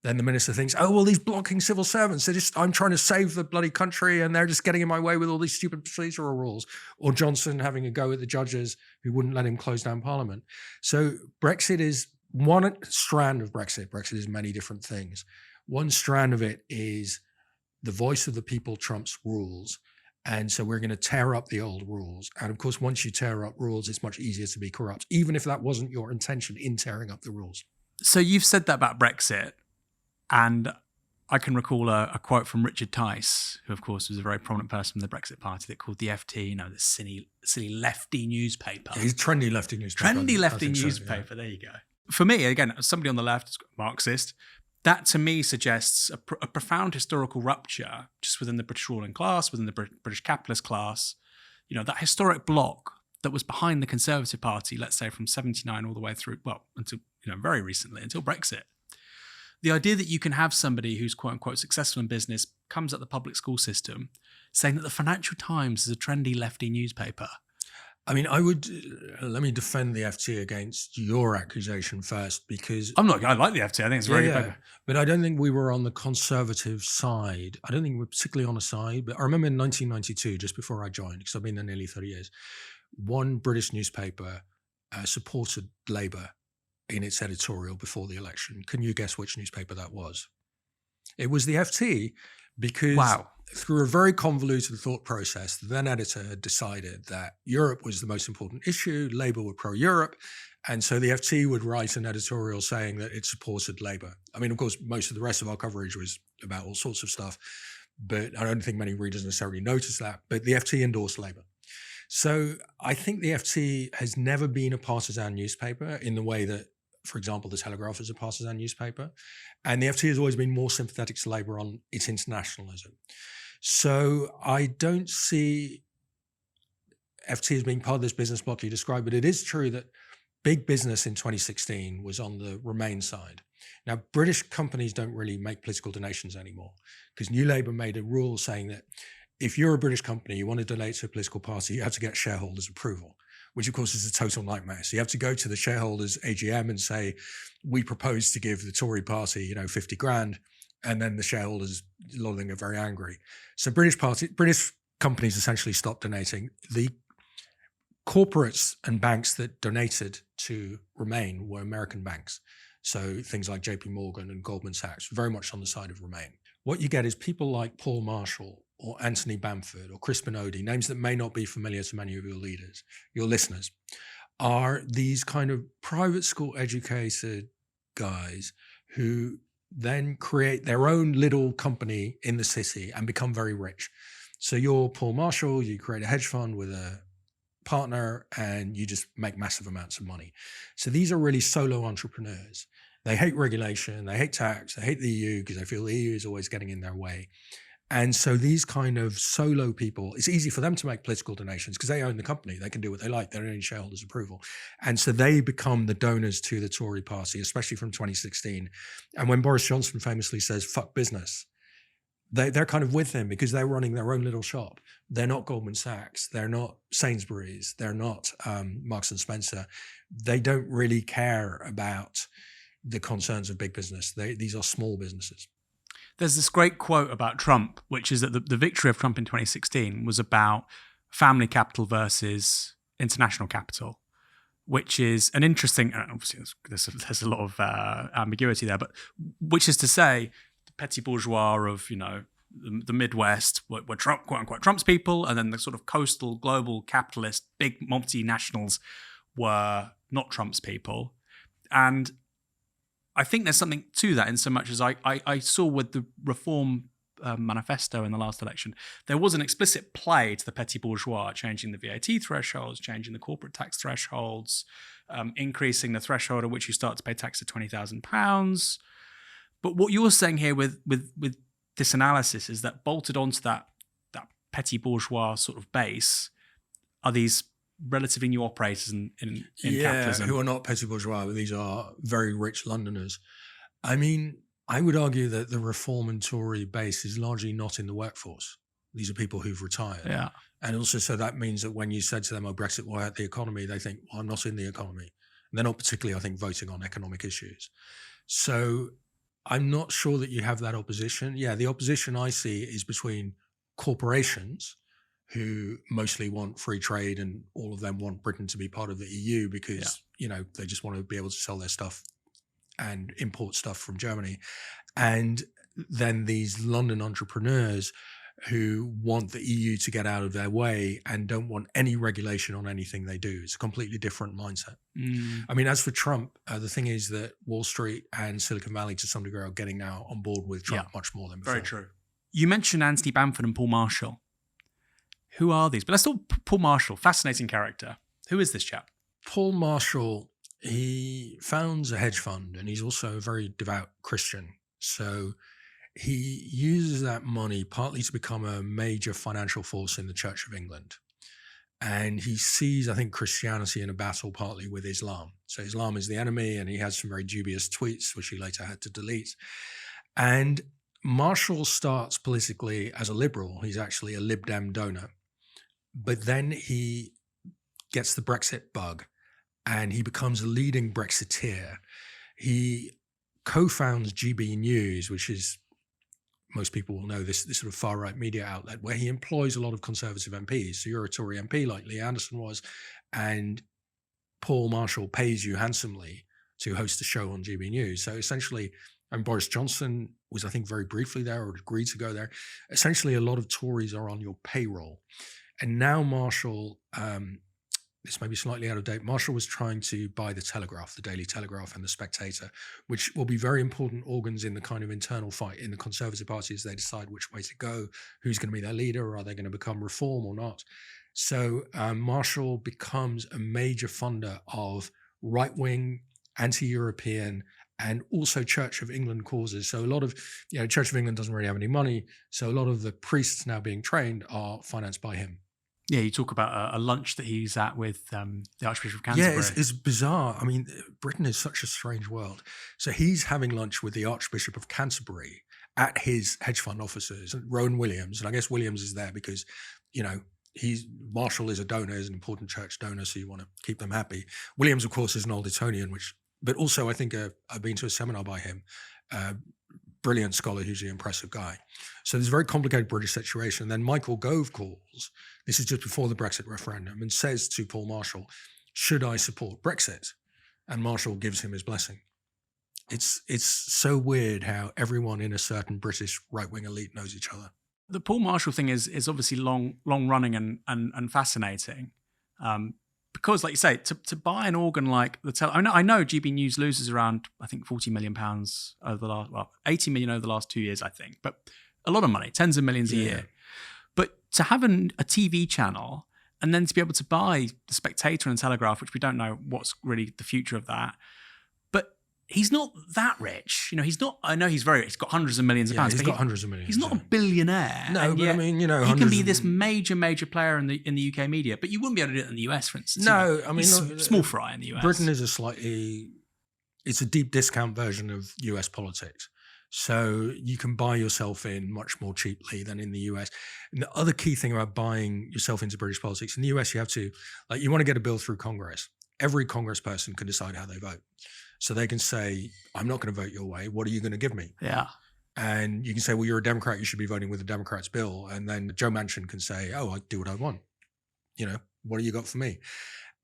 Then the minister thinks, oh, well, these blocking civil servants, I'm trying to save the bloody country and they're just getting in my way with all these stupid procedural rules. Or Johnson having a go at the judges who wouldn't let him close down Parliament. So Brexit is one strand of Brexit. Brexit is many different things. One strand of it is the voice of the people trumps rules. And so we're going to tear up the old rules. And of course, once you tear up rules, it's much easier to be corrupt, even if that wasn't your intention in tearing up the rules. So you've said that about Brexit, and I can recall a quote from Richard Tice, who of course was a very prominent person from the Brexit Party, that called the FT, the silly lefty newspaper. Yeah, he's a trendy lefty newspaper. Trendy lefty newspaper, so, yeah. There you go. For me, again, as somebody on the left, Marxist, that to me suggests a profound historical rupture just within the British ruling class, within the British capitalist class. That historic bloc that was behind the Conservative Party, let's say from 79 all the way through, well, until, very recently, until Brexit. The idea that you can have somebody who's quote unquote successful in business comes at the public school system saying that the Financial Times is a trendy lefty newspaper. I mean, let me defend the FT against your accusation first, because I like the FT. I think it's a very good paper. But I don't think we were on the conservative side. I don't think we were particularly on a side, but I remember in 1992, just before I joined, because I've been there nearly 30 years, one British newspaper supported Labour in its editorial before the election. Can you guess which newspaper that was? It was the FT, because through a very convoluted thought process, the then editor had decided that Europe was the most important issue, Labour were pro-Europe, and so the FT would write an editorial saying that it supported Labour. I mean, of course, most of the rest of our coverage was about all sorts of stuff, but I don't think many readers necessarily noticed that, but the FT endorsed Labour. So I think the FT has never been a partisan newspaper in the way that, for example, the Telegraph is a partisan newspaper. And the FT has always been more sympathetic to Labour on its internationalism. So I don't see FT as being part of this business bloc you described, but it is true that big business in 2016 was on the Remain side. Now, British companies don't really make political donations anymore, because New Labour made a rule saying that if you're a British company, you want to donate to a political party, you have to get shareholders' approval, which of course is a total nightmare. So you have to go to the shareholders' AGM and say, we propose to give the Tory party, 50 grand. And then the shareholders, a lot of them are very angry. So British companies essentially stopped donating. The corporates and banks that donated to Remain were American banks. So things like JP Morgan and Goldman Sachs, very much on the side of Remain. What you get is people like Paul Marshall or Anthony Bamford or Chris Benodi, names that may not be familiar to many of your listeners, are these kind of private school educated guys who then create their own little company in the city and become very rich. So you're Paul Marshall, you create a hedge fund with a partner and you just make massive amounts of money. So these are really solo entrepreneurs. They hate regulation, they hate tax, they hate the EU because they feel the EU is always getting in their way. And so these kind of solo people, it's easy for them to make political donations because they own the company. They can do what they like. They don't need shareholders' approval. And so they become the donors to the Tory party, especially from 2016. And when Boris Johnson famously says, fuck business, they're kind of with him because they're running their own little shop. They're not Goldman Sachs. They're not Sainsbury's. They're not Marks and Spencer. They don't really care about the concerns of big business. These are small businesses. There's this great quote about Trump, which is that the victory of Trump in 2016 was about family capital versus international capital, which is an interesting, obviously there's a lot of ambiguity there, but which is to say the petty bourgeois of, the Midwest were Trump, quote unquote, Trump's people, and then the sort of coastal global capitalist big multinationals were not Trump's people. And I think there's something to that in so much as I saw with the Reform manifesto in the last election, there was an explicit play to the petty bourgeois, changing the VAT thresholds, changing the corporate tax thresholds, increasing the threshold at which you start to pay tax to £20,000. But what you're saying here with this analysis is that bolted onto that petty bourgeois sort of base are these relatively new operators in capitalism. Who are not petty bourgeois, but these are very rich Londoners. I mean, I would argue that the Reform and Tory base is largely not in the workforce. These are people who've retired. Yeah. And also, so that means that when you said to them, Brexit will hurt the economy, they think, well, I'm not in the economy. And they're not particularly, I think, voting on economic issues. So I'm not sure that you have that opposition. Yeah, the opposition I see is between corporations who mostly want free trade, and all of them want Britain to be part of the EU because, they just want to be able to sell their stuff and import stuff from Germany. And then these London entrepreneurs who want the EU to get out of their way and don't want any regulation on anything they do. It's a completely different mindset. I mean, as for Trump, the thing is that Wall Street and Silicon Valley to some degree are getting now on board with Trump much more than before. Very true. You mentioned Anthony Bamford and Paul Marshall. Who are these? But let's talk Paul Marshall, fascinating character. Who is this chap? Paul Marshall, he founds a hedge fund and he's also a very devout Christian. So he uses that money partly to become a major financial force in the Church of England. And he sees, I think, Christianity in a battle partly with Islam. So Islam is the enemy, and he has some very dubious tweets, which he later had to delete. And Marshall starts politically as a liberal. He's actually a Lib Dem donor. But then he gets the Brexit bug, and he becomes a leading Brexiteer. He co-founds GB News, which is, most people will know, this sort of far-right media outlet where he employs a lot of Conservative MPs. So you're a Tory MP like Lee Anderson was, and Paul Marshall pays you handsomely to host a show on GB News. So essentially, and Boris Johnson was, I think, very briefly there or agreed to go there. Essentially, a lot of Tories are on your payroll. And now Marshall, this may be slightly out of date, Marshall was trying to buy the Telegraph, the Daily Telegraph and the Spectator, which will be very important organs in the kind of internal fight in the Conservative Party as they decide which way to go, who's going to be their leader, or are they going to become Reform or not. So Marshall becomes a major funder of right-wing, anti-European, and also Church of England causes. So a lot of, Church of England doesn't really have any money. So a lot of the priests now being trained are financed by him. Yeah, you talk about a lunch that he's at with the Archbishop of Canterbury. Yeah, it's bizarre. I mean, Britain is such a strange world. So he's having lunch with the Archbishop of Canterbury at his hedge fund offices, Rowan Williams. And I guess Williams is there because, Marshall is a donor, is an important church donor, so you want to keep them happy. Williams, of course, is an old Etonian, but also I think I've been to a seminar by him. Brilliant scholar, hugely impressive guy. So there's a very complicated British situation. And then Michael Gove calls, this is just before the Brexit referendum, and says to Paul Marshall, should I support Brexit? And Marshall gives him his blessing. It's so weird how everyone in a certain British right-wing elite knows each other. The Paul Marshall thing is obviously long running and fascinating. Because, like you say, to buy an organ like the I know GB News loses around, I think, £40 million over the last, 80 million over the last 2 years, I think, but a lot of money, tens of millions a year. But to have a TV channel and then to be able to buy the Spectator and Telegraph, which we don't know what's really the future of that, but he's not that rich. He's not. I know he's got hundreds of millions of pounds. He's got hundreds of millions. He's not a billionaire. No, but I mean, he can be this major player in the UK media, but you wouldn't be able to do it in the US, for instance. No, I mean, small fry in the US. Britain is it's a deep discount version of US politics. So you can buy yourself in much more cheaply than in the US. And the other key thing about buying yourself into British politics, in the US, you have to, you want to get a bill through Congress. Every congressperson can decide how they vote. So they can say, I'm not going to vote your way. What are you going to give me? Yeah. And you can say, well, you're a Democrat. You should be voting with the Democrats' bill. And then Joe Manchin can say, oh, I do what I want. What do you got for me?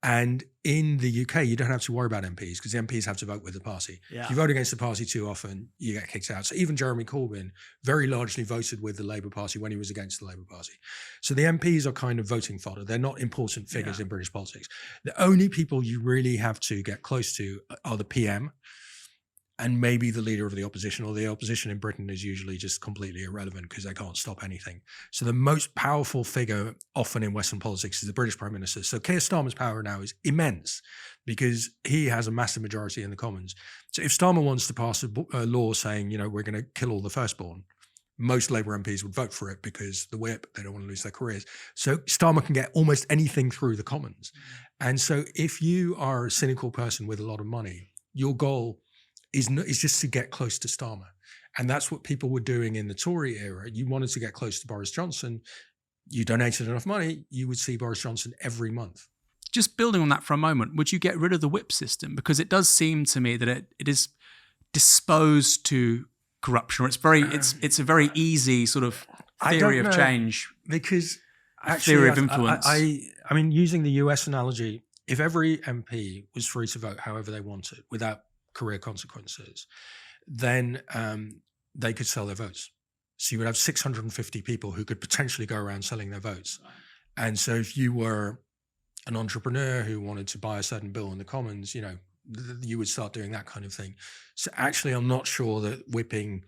And in the UK, you don't have to worry about MPs because the MPs have to vote with the party. Yeah. If you vote against the party too often, you get kicked out. So even Jeremy Corbyn very largely voted with the Labour Party when he was against the Labour Party. So the MPs are kind of voting fodder. They're not important figures in British politics. The only people you really have to get close to are the PM and maybe the leader of the opposition, or the opposition in Britain is usually just completely irrelevant because they can't stop anything. So the most powerful figure often in Western politics is the British Prime Minister. So Keir Starmer's power now is immense because he has a massive majority in the Commons. So if Starmer wants to pass a law saying, we're going to kill all the firstborn, most Labour MPs would vote for it because the whip, they don't want to lose their careers. So Starmer can get almost anything through the Commons. And so if you are a cynical person with a lot of money, your goal is just to get close to Starmer. And that's what people were doing in the Tory era. You wanted to get close to Boris Johnson. You donated enough money, you would see Boris Johnson every month. Just building on that for a moment, would you get rid of the whip system? Because it does seem to me that it is disposed to corruption. Or it's a very easy sort of theory of change. Because actually, theory of influence. I mean, using the US analogy, if every MP was free to vote however they wanted without career consequences, then they could sell their votes. So you would have 650 people who could potentially go around selling their votes. And so if you were an entrepreneur who wanted to buy a certain bill in the Commons, you would start doing that kind of thing. So actually, I'm not sure that whipping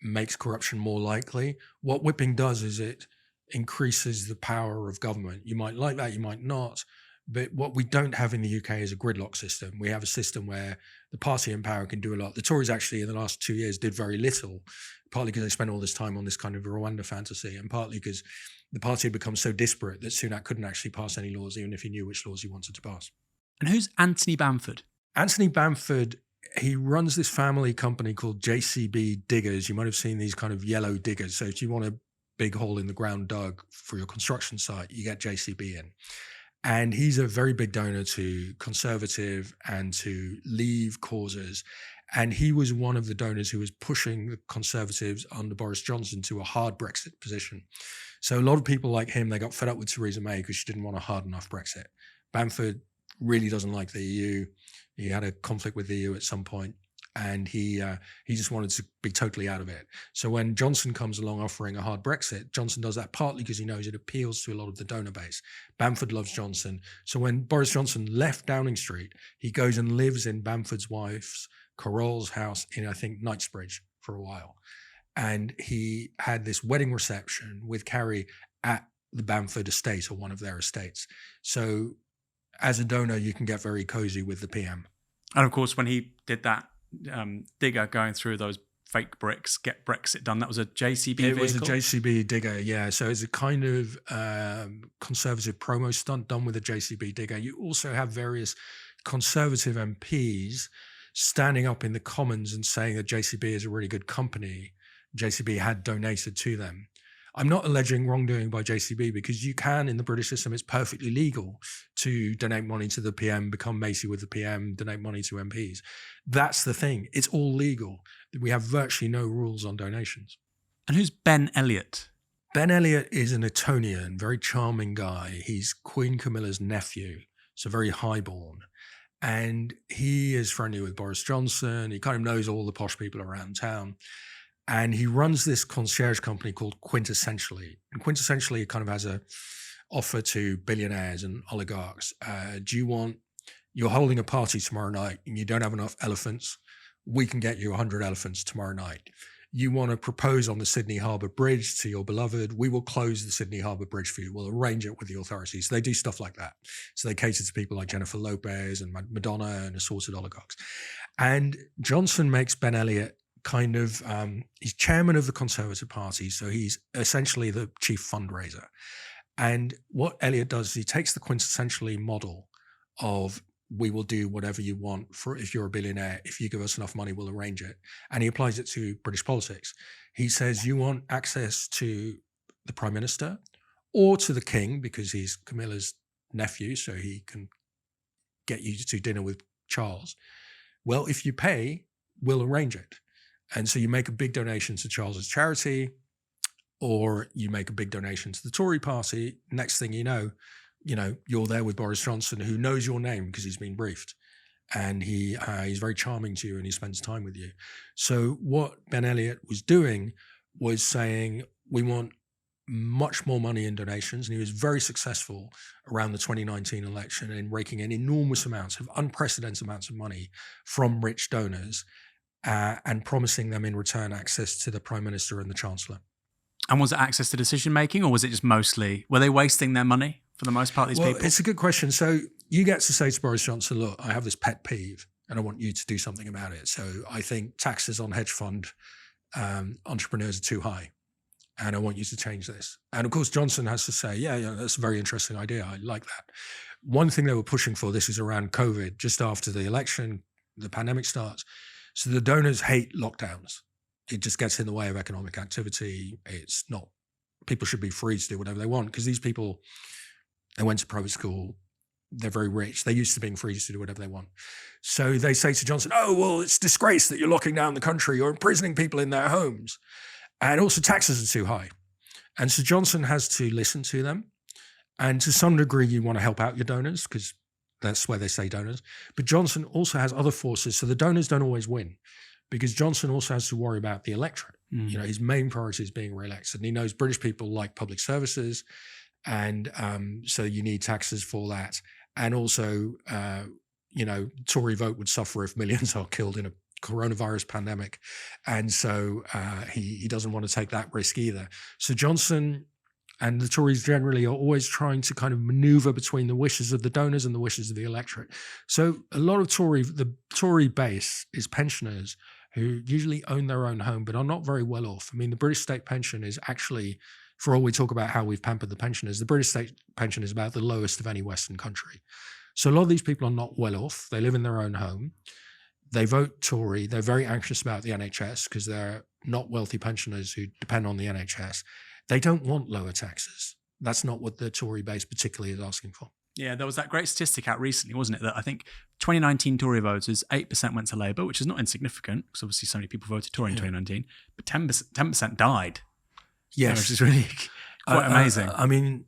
makes corruption more likely. What whipping does is it increases the power of government. You might like that, you might not. But what we don't have in the UK is a gridlock system. We have a system where the party in power can do a lot. The Tories actually in the last 2 years did very little, partly because they spent all this time on this kind of Rwanda fantasy, and partly because the party had become so disparate that Sunak couldn't actually pass any laws, even if he knew which laws he wanted to pass. And who's Anthony Bamford? Anthony Bamford, he runs this family company called JCB Diggers. You might have seen these kind of yellow diggers. So if you want a big hole in the ground dug for your construction site, you get JCB in. And he's a very big donor to Conservative and to Leave causes. And he was one of the donors who was pushing the Conservatives under Boris Johnson to a hard Brexit position. So a lot of people like him, they got fed up with Theresa May because she didn't want a hard enough Brexit. Bamford really doesn't like the EU. He had a conflict with the EU at some point, and he just wanted to be totally out of it. So when Johnson comes along offering a hard Brexit, Johnson does that partly because he knows it appeals to a lot of the donor base. Bamford loves Johnson. So when Boris Johnson left Downing Street, he goes and lives in Bamford's wife's Carol's house in, I think, Knightsbridge for a while. And he had this wedding reception with Carrie at the Bamford estate or one of their estates. So as a donor, you can get very cozy with the PM. And of course, when he did that digger going through those fake bricks, get Brexit done, that was a JCB vehicle? It was a JCB digger, yeah. So it's a kind of Conservative promo stunt done with a JCB digger. You also have various Conservative MPs standing up in the Commons and saying that JCB is a really good company. JCB had donated to them. I'm not alleging wrongdoing by JCB because you can, in the British system, it's perfectly legal to donate money to the PM, become Macy with the PM, donate money to MPs. That's the thing. It's all legal. We have virtually no rules on donations. And who's Ben Elliot? Ben Elliot is an Etonian, very charming guy. He's Queen Camilla's nephew, so very highborn. And he is friendly with Boris Johnson. He kind of knows all the posh people around town. And he runs this concierge company called Quintessentially. And Quintessentially kind of has a offer to billionaires and oligarchs. You're holding a party tomorrow night and you don't have enough elephants. We can get you 100 elephants tomorrow night. You want to propose on the Sydney Harbour Bridge to your beloved. We will close the Sydney Harbour Bridge for you. We'll arrange it with the authorities. They do stuff like that. So they cater to people like Jennifer Lopez and Madonna and assorted oligarchs. And Johnson makes Ben Elliot kind of, he's chairman of the Conservative Party, so he's essentially the chief fundraiser. And what Elliot does is he takes the Quintessentially model of we will do whatever you want for if you're a billionaire, if you give us enough money, we'll arrange it. And he applies it to British politics. He says you want access to the Prime Minister or to the King because he's Camilla's nephew, so he can get you to dinner with Charles. Well, if you pay, we'll arrange it. And so you make a big donation to Charles's charity, or you make a big donation to the Tory party. Next thing you know, you're there with Boris Johnson, who knows your name because he's been briefed. And he's very charming to you and he spends time with you. So what Ben Elliot was doing was saying, we want much more money in donations. And he was very successful around the 2019 election in raking in enormous amounts of unprecedented amounts of money from rich donors. And promising them in return access to the Prime Minister and the Chancellor. And was it access to decision making, or was it just mostly, were they wasting their money for the most part, these people? It's a good question. So you get to say to Boris Johnson, look, I have this pet peeve and I want you to do something about it. So I think taxes on hedge fund entrepreneurs are too high and I want you to change this. And of course, Johnson has to say, yeah, that's a very interesting idea. I like that. One thing they were pushing for, this is around COVID, just after the election, the pandemic starts. So the donors hate lockdowns. It just gets in the way of economic activity. It's not, people should be free to do whatever they want because these people, they went to private school, they're very rich. They're used to being free to do whatever they want. So they say to Johnson, oh, well, it's disgrace that you're locking down the country. You're imprisoning people in their homes. And also taxes are too high. And so Johnson has to listen to them. And to some degree, you want to help out your donors because that's where they say donors. But Johnson also has other forces. So the donors don't always win because Johnson also has to worry about the electorate. You know, his main priority is being re-elected. And he knows British people like public services. And so you need taxes for that. And also, you know, Tory vote would suffer if millions are killed in a coronavirus pandemic. And so he doesn't want to take that risk either. So Johnson and the Tories generally are always trying to kind of maneuver between the wishes of the donors and the wishes of the electorate. So a lot of the Tory base is pensioners who usually own their own home but are not very well off. I mean, the British state pension is actually, for all we talk about how we've pampered the pensioners, the British state pension is about the lowest of any Western country. So a lot of these people are not well off. They live in their own home. They vote Tory. They're very anxious about the NHS because they're not wealthy pensioners who depend on the NHS. They don't want lower taxes. That's not what the Tory base particularly is asking for. Yeah, there was that great statistic out recently, wasn't it? That I think 2019 Tory voters, 8% went to Labour, which is not insignificant because obviously so many people voted Tory in 2019, but 10% died. Yes. Which is really quite amazing. I mean,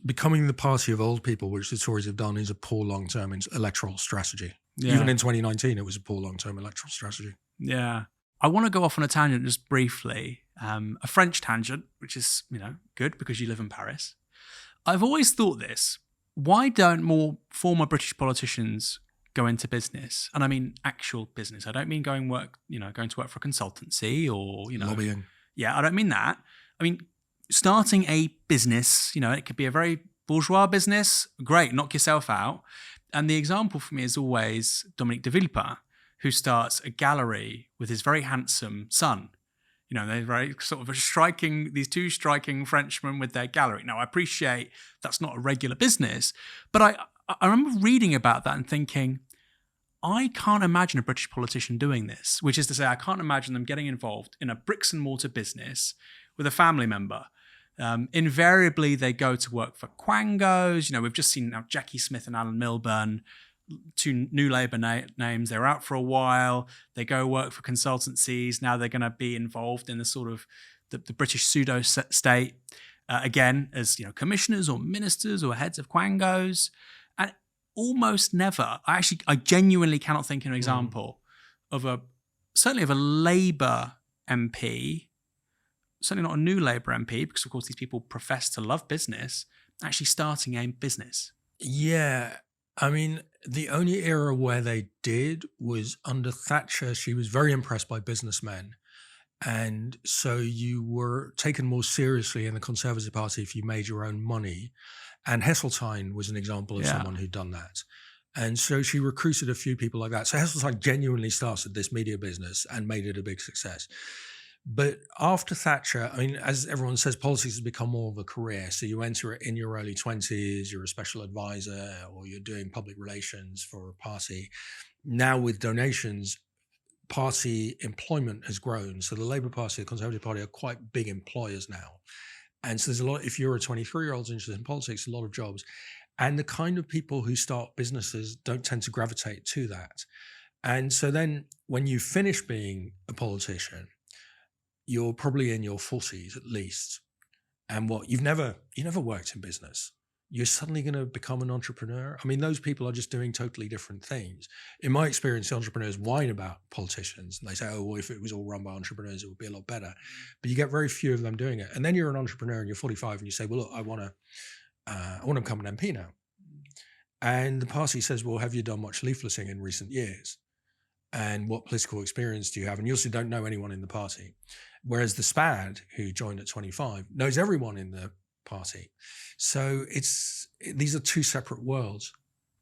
becoming the party of old people, which the Tories have done, is a poor long-term electoral strategy. Yeah. Even in 2019, it was a poor long-term electoral strategy. Yeah. I want to go off on a tangent just briefly, a French tangent, which is, you know, good because you live in Paris. I've always thought this. Why don't more former British politicians go into business? And I mean actual business. I don't mean going to work for a consultancy or, you know. Lobbying. Yeah, I don't mean that. I mean, starting a business, you know, it could be a very bourgeois business. Great, knock yourself out. And the example for me is always Dominique de Villepin, who starts a gallery with his very handsome son. You know, they're very sort of these two striking Frenchmen with their gallery. Now, I appreciate that's not a regular business, but I remember reading about that and thinking, I can't imagine a British politician doing this, which is to say, I can't imagine them getting involved in a bricks and mortar business with a family member. Invariably, they go to work for Quangos. You know, we've just seen now Jackie Smith and Alan Milburn, two new Labour names. They're out for a while. They go work for consultancies. Now they're going to be involved in the sort of the British pseudo-state, again, as, you know, commissioners or ministers or heads of Quangos. And almost never, I genuinely cannot think of an example certainly of a Labour MP, certainly not a new Labour MP, because of course these people profess to love business, actually starting a business. Yeah. I mean, the only era where they did was under Thatcher. She was very impressed by businessmen. And so you were taken more seriously in the Conservative Party if you made your own money. And Heseltine was an example of someone who'd done that. And so she recruited a few people like that. So Heseltine genuinely started this media business and made it a big success. But after Thatcher, I mean, as everyone says, politics has become more of a career. So you enter it in your early 20s, you're a special advisor, or you're doing public relations for a party. Now with donations, party employment has grown. So the Labour Party, the Conservative Party are quite big employers now. And so there's a lot, if you're a 23-year-old interested in politics, a lot of jobs. And the kind of people who start businesses don't tend to gravitate to that. And so then when you finish being a politician, you're probably in your 40s at least. And you never worked in business. You're suddenly going to become an entrepreneur. I mean, those people are just doing totally different things. In my experience, the entrepreneurs whine about politicians and they say, oh, well, if it was all run by entrepreneurs, it would be a lot better. But you get very few of them doing it. And then you're an entrepreneur and you're 45 and you say, well, look, I want to become an MP now. And the party says, well, have you done much leafleting in recent years? And what political experience do you have? And you also don't know anyone in the party. Whereas the SPAD, who joined at 25, knows everyone in the party. So these are two separate worlds.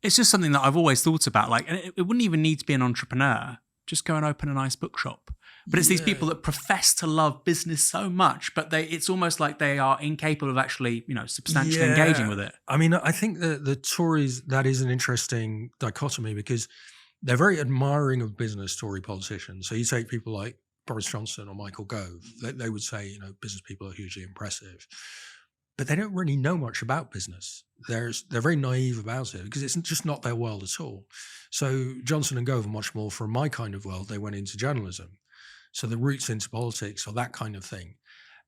It's just something that I've always thought about. Like, and it wouldn't even need to be an entrepreneur. Just go and open a nice bookshop. But it's these people that profess to love business so much, but it's almost like they are incapable of actually, you know, substantially engaging with it. I mean, I think that the Tories, that is an interesting dichotomy because they're very admiring of business, Tory politicians. So you take people like Boris Johnson or Michael Gove, they would say, you know, business people are hugely impressive. But they don't really know much about business. They're very naive about it because it's just not their world at all. So Johnson and Gove are much more from my kind of world. They went into journalism. So the roots into politics or that kind of thing.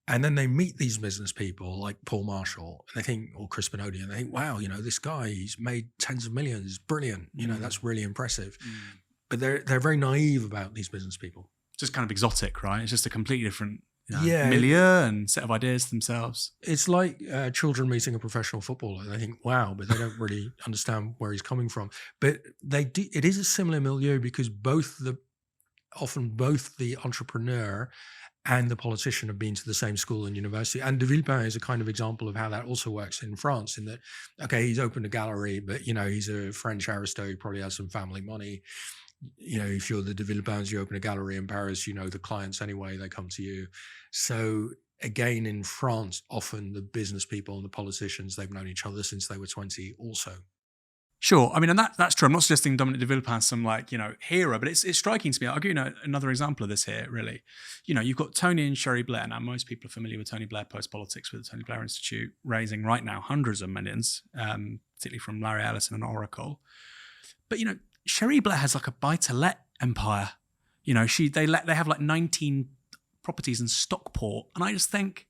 And then they meet these business people like Paul Marshall, and they think, or Chris Benodi, and they think, wow, you know, this guy, he's made tens of millions, brilliant. You know, that's really impressive. But they're very naive about these business people. just kind of exotic, right? It's just a completely different Yeah. milieu and set of ideas themselves. It's like children meeting a professional footballer. They think, wow, but they don't really understand where he's coming from. But it is a similar milieu because often both the entrepreneur and the politician have been to the same school and university. And de Villepin is a kind of example of how that also works in France, in that, okay, he's opened a gallery, but, he's a French aristo, he probably has some family money. If you're the de Villepins, you open a gallery in Paris, the clients anyway, they come to you. So again, in France, often the business people and the politicians, they've known each other since they were 20 also. Sure. I mean, and that's true. I'm not suggesting Dominic de Villepin is some hero, but it's striking to me. I'll give you another example of this here, really. You've got Tony and Sherry Blair. Now, most people are familiar with Tony Blair post-politics with the Tony Blair Institute, raising right now hundreds of millions, particularly from Larry Ellison and Oracle. But, Sherry Blair has like a buy-to-let empire. They have like 19 properties in Stockport. And I just think,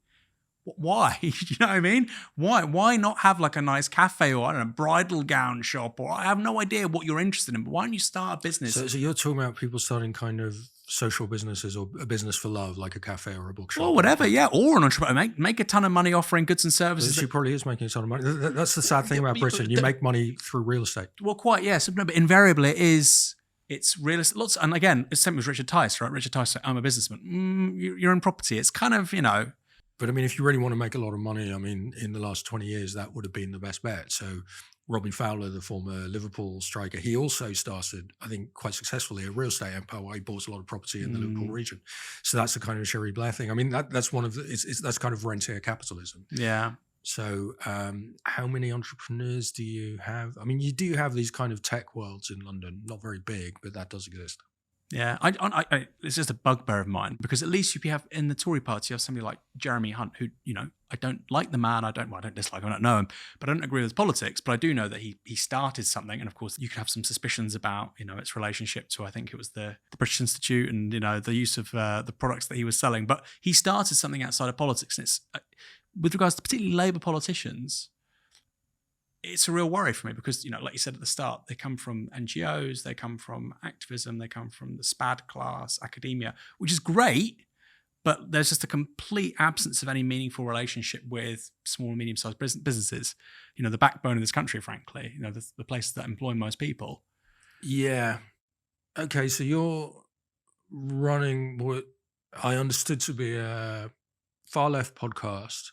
why? You know what I mean? Why not have like a nice cafe or, I don't know, bridal gown shop? Or I have no idea what you're interested in, but why don't you start a business? So you're talking about people starting kind of social businesses or a business for love, like a cafe or a bookshop? Or whatever, yeah. Or an entrepreneur. Make a ton of money offering goods and services. She probably is making a ton of money. That's the sad thing about Britain. You make money through real estate. Well, quite, yes. No, but invariably it's real estate. And again, it's the same with Richard Tice, right? Richard Tice said, I'm a businessman. You're in property. It's kind of, But I mean, if you really want to make a lot of money, I mean, in the last 20 years, that would have been the best bet. So Robbie Fowler, the former Liverpool striker, he also started, I think, quite successfully a real estate empire where he bought a lot of property in the Liverpool region. So that's the kind of Sherry Blair thing. I mean, that's one of that's kind of rentier capitalism. Yeah. So how many entrepreneurs do you have? I mean, you do have these kind of tech worlds in London, not very big, but that does exist. Yeah, it's just a bugbear of mine because at least if you have in the Tory party, you have somebody like Jeremy Hunt, who, I don't like the man. I don't dislike him. I don't know him, but I don't agree with his politics. But I do know that he started something. And of course, you could have some suspicions about, its relationship to, I think it was the British Institute and, the use of the products that he was selling. But he started something outside of politics. And it's with regards to particularly Labour politicians, it's a real worry for me because, like you said at the start, they come from NGOs, they come from activism, they come from the SPAD class, academia, which is great, but there's just a complete absence of any meaningful relationship with small and medium-sized businesses, the backbone of this country, frankly, the places that employ most people. Yeah. Okay, so you're running what I understood to be a far-left podcast,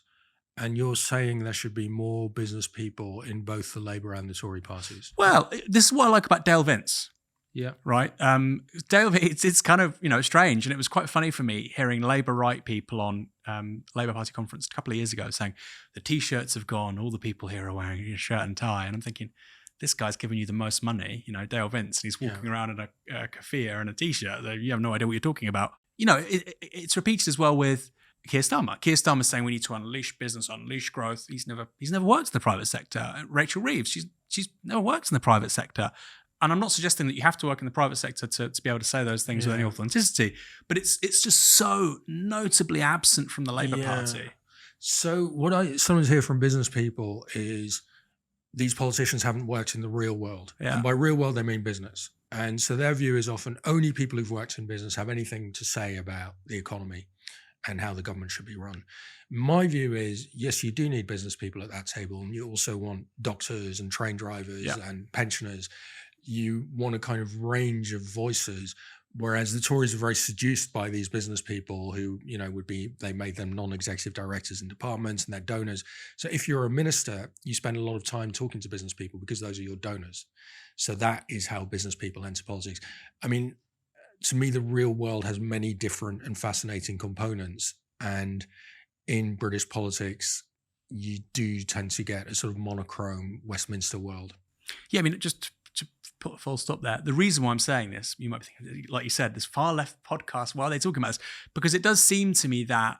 and you're saying there should be more business people in both the Labour and the Tory parties. Well, this is what I like about Dale Vince. Yeah. Right. Dale, it's kind of, strange. And it was quite funny for me hearing Labour right people on Labour Party conference a couple of years ago saying the T-shirts have gone, all the people here are wearing a shirt and tie. And I'm thinking, this guy's giving you the most money, Dale Vince, and he's walking around in a keffiyeh and a T-shirt. You have no idea what you're talking about. It's repeated as well with Keir Starmer. Keir Starmer's saying we need to unleash business, unleash growth. He's never worked in the private sector. Rachel Reeves, she's never worked in the private sector. And I'm not suggesting that you have to work in the private sector to be able to say those things with any authenticity, but it's just so notably absent from the Labour Party. So what I sometimes hear from business people is these politicians haven't worked in the real world. Yeah. And by real world, they mean business. And so their view is often only people who've worked in business have anything to say about the economy and how the government should be run. My view is, yes, you do need business people at that table, and you also want doctors and train drivers and pensioners. You want a kind of range of voices, whereas the Tories are very seduced by these business people who, they made them non-executive directors in departments and they're donors. So if you're a minister, you spend a lot of time talking to business people because those are your donors. So that is how business people enter politics. I mean, to me, the real world has many different and fascinating components. And in British politics, you do tend to get a sort of monochrome Westminster world. Yeah, I mean, just to put a full stop there, the reason why I'm saying this, you might be thinking, like you said, this far left podcast, why are they talking about this? Because it does seem to me that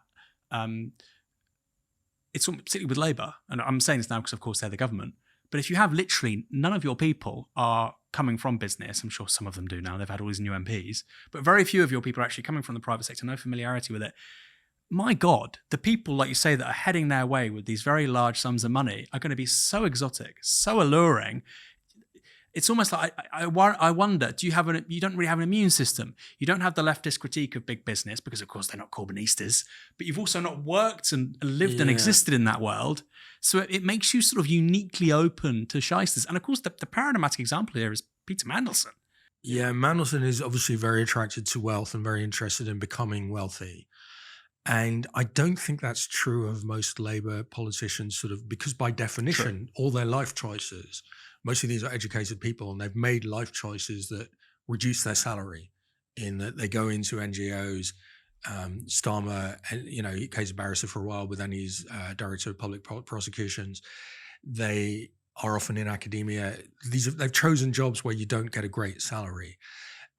it's particularly with Labour, and I'm saying this now because, of course, they're the government, but if you have literally none of your people are coming from business, I'm sure some of them do now, they've had all these new MPs, but very few of your people are actually coming from the private sector, no familiarity with it. My God, the people, like you say, that are heading their way with these very large sums of money are going to be so exotic, so alluring. It's almost like I wonder, you don't really have an immune system. You don't have the leftist critique of big business because, of course, they're not Corbynistas, but you've also not worked and lived and existed in that world. So it makes you sort of uniquely open to shysters. And of course, the paradigmatic example here is Peter Mandelson. Yeah, Mandelson is obviously very attracted to wealth and very interested in becoming wealthy. And I don't think that's true of most Labour politicians, sort of, because by definition, all their life choices, most of these are educated people, and they've made life choices that reduce their salary, in that they go into NGOs. Starmer, he case a barrister for a while, but then he's director of public prosecutions. They are often in academia. They've chosen jobs where you don't get a great salary.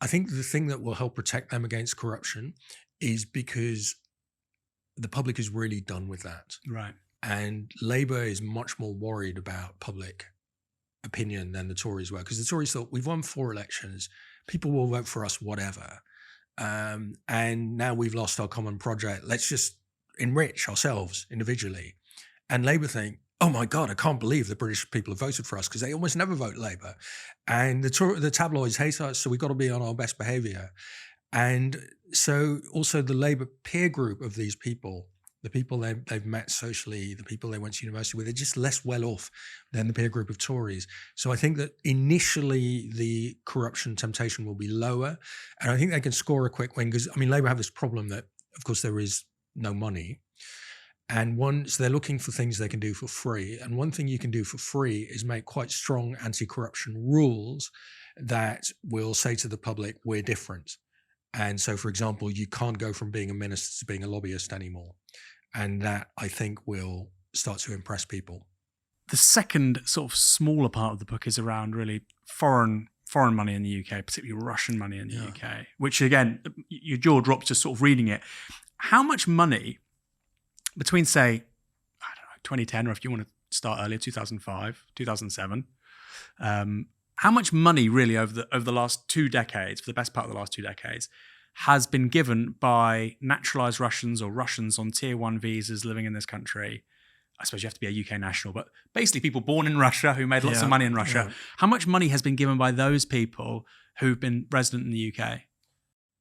I think the thing that will help protect them against corruption is because the public is really done with that. Right. And Labour is much more worried about public opinion than the Tories were, because the Tories thought, we've won 4 elections, people will vote for us whatever. And now we've lost our common project, let's just enrich ourselves individually. And Labour think, oh my God, I can't believe the British people have voted for us, because they almost never vote Labour. And the tabloids hate us, so we've got to be on our best behaviour. And so also the Labour peer group of these people, the people they've met socially, the people they went to university with, they're just less well off than the peer group of Tories. So I think that initially the corruption temptation will be lower. And I think they can score a quick win, because, Labour have this problem that, of course, there is no money. And so they're looking for things they can do for free. And one thing you can do for free is make quite strong anti-corruption rules that will say to the public, we're different. And so, for example, you can't go from being a minister to being a lobbyist anymore. And that, I think, will start to impress people. The second sort of smaller part of the book is around really foreign money in the UK, particularly Russian money in the UK, which, again, your jaw drops just sort of reading it. How much money between, say, I don't know, 2010, or if you want to start earlier, 2005, 2007, how much money really over the last 2 decades, for the best part of the last 2 decades, has been given by naturalized Russians or Russians on tier 1 visas living in this country? I suppose you have to be a UK national, but basically people born in Russia who made lots of money in Russia. Yeah. How much money has been given by those people who've been resident in the UK?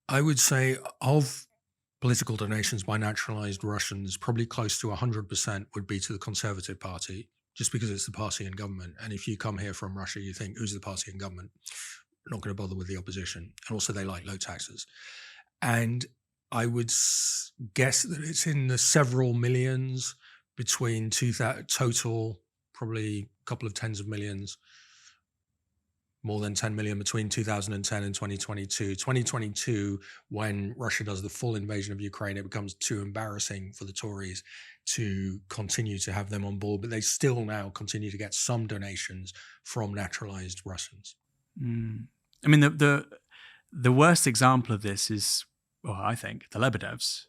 I would say of political donations by naturalized Russians, probably close to 100% would be to the Conservative Party, just because it's the party in government. And if you come here from Russia, you think, who's the party in government? We're not going to bother with the opposition. And also they like low taxes. And I would guess that it's in the several millions between total, probably a couple of tens of millions, more than 10 million between 2010 and 2022. 2022, when Russia does the full invasion of Ukraine, it becomes too embarrassing for the Tories to continue to have them on board, but they still now continue to get some donations from naturalized Russians. I mean, the worst example of this is, well, I think, the Lebedevs.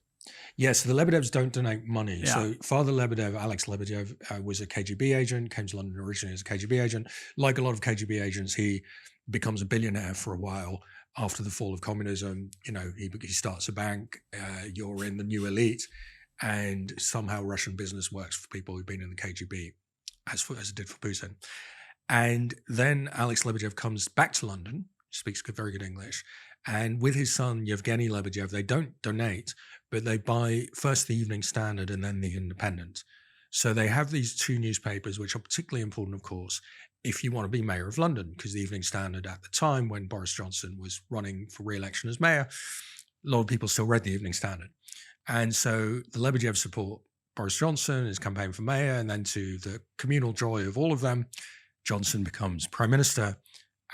Yes, the Lebedevs don't donate money. Yeah. So Father Lebedev, Alex Lebedev, was a KGB agent, came to London originally as a KGB agent. Like a lot of KGB agents, he becomes a billionaire for a while after the fall of communism. He starts a bank, you're in the new elite, and somehow Russian business works for people who've been in the KGB, as it did for Putin. And then Alex Lebedev comes back to London, speaks very good English, and with his son, Yevgeny Lebedev, they don't donate, but they buy first the Evening Standard and then the Independent. So they have these 2 newspapers, which are particularly important, of course, if you want to be mayor of London, because the Evening Standard at the time when Boris Johnson was running for re-election as mayor, a lot of people still read the Evening Standard. And so the Lebedevs support Boris Johnson, his campaign for mayor, and then to the communal joy of all of them, Johnson becomes prime minister,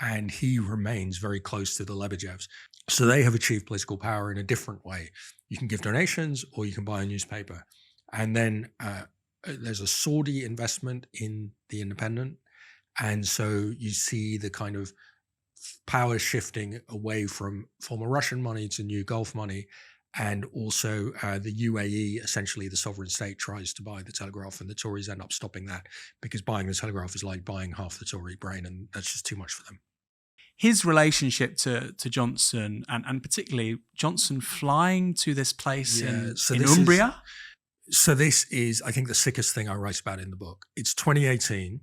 and he remains very close to the Lebedevs. So they have achieved political power in a different way. You can give donations or you can buy a newspaper. And then there's a Saudi investment in the Independent. And so you see the kind of power shifting away from former Russian money to new Gulf money. And also the UAE, essentially the sovereign state, tries to buy the Telegraph, and the Tories end up stopping that, because buying the Telegraph is like buying half the Tory brain, and that's just too much for them. His relationship to Johnson, and particularly Johnson flying to this place in Umbria. So this is, I think, the sickest thing I write about in the book. It's 2018.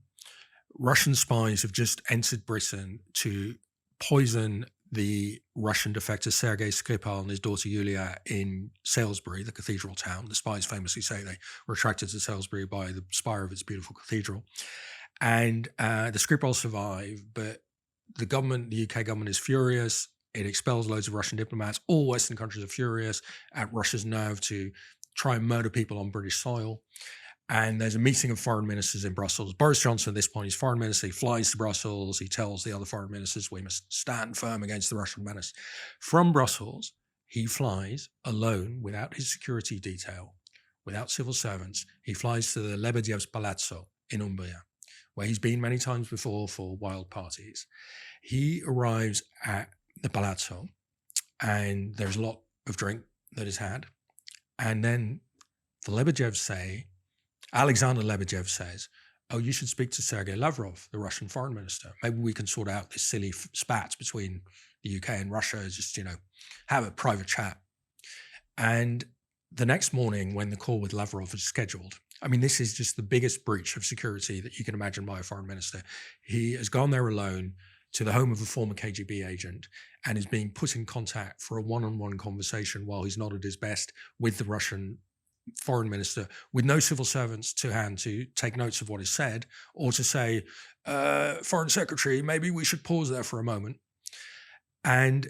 Russian spies have just entered Britain to poison the Russian defector Sergei Skripal and his daughter Yulia in Salisbury, the cathedral town. The spies famously say they were attracted to Salisbury by the spire of its beautiful cathedral. And the Skripals survive, but the government, the UK government, is furious. It expels loads of Russian diplomats. All Western countries are furious at Russia's nerve to try and murder people on British soil. And there's a meeting of foreign ministers in Brussels. Boris Johnson, at this point, he's foreign minister. He flies to Brussels. He tells the other foreign ministers, we must stand firm against the Russian menace. From Brussels, he flies alone, without his security detail, without civil servants. He flies to the Lebedev's Palazzo in Umbria, where he's been many times before for wild parties. He arrives at the Palazzo, and there's a lot of drink that is had. And then the Lebedevs say, Alexander Lebedev says, oh, you should speak to Sergei Lavrov, the Russian foreign minister. Maybe we can sort out this silly spat between the UK and Russia, just, have a private chat. And the next morning when the call with Lavrov is scheduled, I mean, this is just the biggest breach of security that you can imagine by a foreign minister. He has gone there alone to the home of a former KGB agent and is being put in contact for a one-on-one conversation while he's not at his best with the Russian foreign minister, with no civil servants to hand to take notes of what is said, or to say, foreign secretary, maybe we should pause there for a moment. And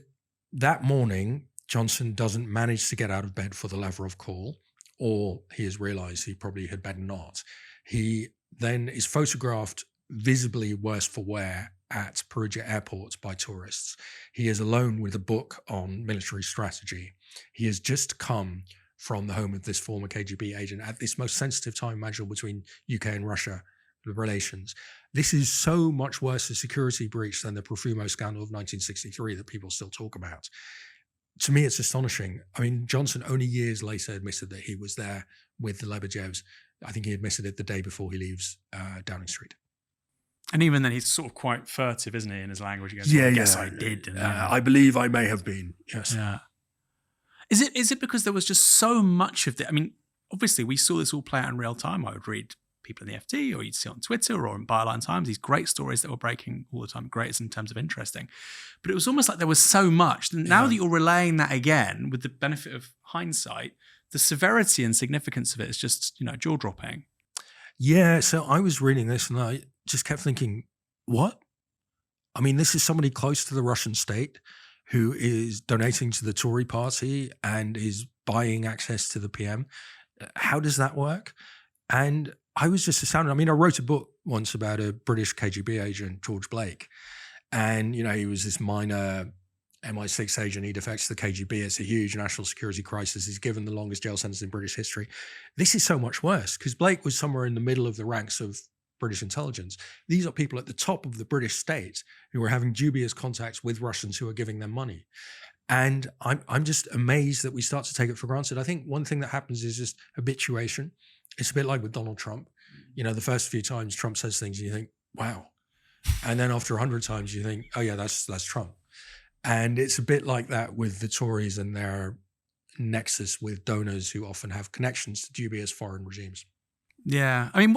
that morning, Johnson doesn't manage to get out of bed for the Lavrov call, or he has realized he probably had better not. He then is photographed visibly worse for wear at Perugia airport by tourists. He is alone with a book on military strategy. He has just come from the home of this former KGB agent at this most sensitive time imaginable between UK and Russia, the relations. This is so much worse a security breach than the Profumo scandal of 1963 that people still talk about. To me, it's astonishing. I mean, Johnson only years later admitted that he was there with the Lebedevs. I think he admitted it the day before he leaves Downing Street. And even then, he's sort of quite furtive, isn't he, in his language? He goes, well, I guess I did. And, I believe I may have been, yes. Yeah. Is it because there was just so much of it? I mean, obviously, we saw this all play out in real time. I would read people in the FT, or you'd see on Twitter or in Byline Times, these great stories that were breaking all the time, great in terms of interesting. But it was almost like there was so much. Now that you're relaying that again, with the benefit of hindsight, the severity and significance of it is just, jaw-dropping. Yeah, so I was reading this and I just kept thinking, what? I mean, this is somebody close to the Russian state who is donating to the Tory party and is buying access to the PM. How does that work? And I was just astounded. I mean, I wrote a book once about a British KGB agent, George Blake. And, he was this minor MI6 agent. He defects to the KGB. It's a huge national security crisis. He's given the longest jail sentence in British history. This is so much worse because Blake was somewhere in the middle of the ranks of British intelligence. These are people at the top of the British state who are having dubious contacts with Russians who are giving them money. And I'm just amazed that we start to take it for granted. I think one thing that happens is just habituation. It's a bit like with Donald Trump. The first few times Trump says things and you think, wow. And then after 100 times you think, oh yeah, that's Trump. And it's a bit like that with the Tories and their nexus with donors who often have connections to dubious foreign regimes. Yeah, I mean,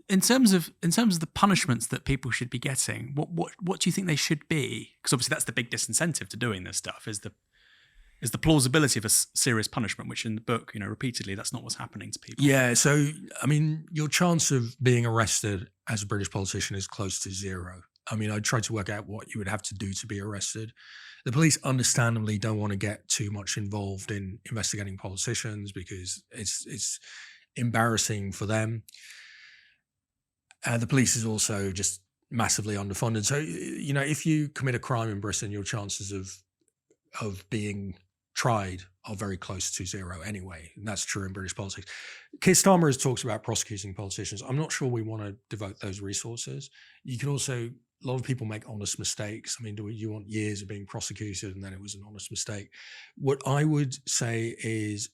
in terms of the punishments that people should be getting, what do you think they should be? Because obviously that's the big disincentive to doing this stuff is the plausibility of a serious punishment, which in the book, repeatedly, that's not what's happening to people. Yeah, so I mean, your chance of being arrested as a British politician is close to zero. I mean, I tried to work out what you would have to do to be arrested. The police understandably don't want to get too much involved in investigating politicians because it's embarrassing for them. The police is also just massively underfunded. So, if you commit a crime in Britain, your chances of being tried are very close to zero anyway. And that's true in British politics. Keir Starmer has talked about prosecuting politicians. I'm not sure we want to devote those resources. You can also, a lot of people make honest mistakes. I mean, do you want years of being prosecuted and then it was an honest mistake? What I would say is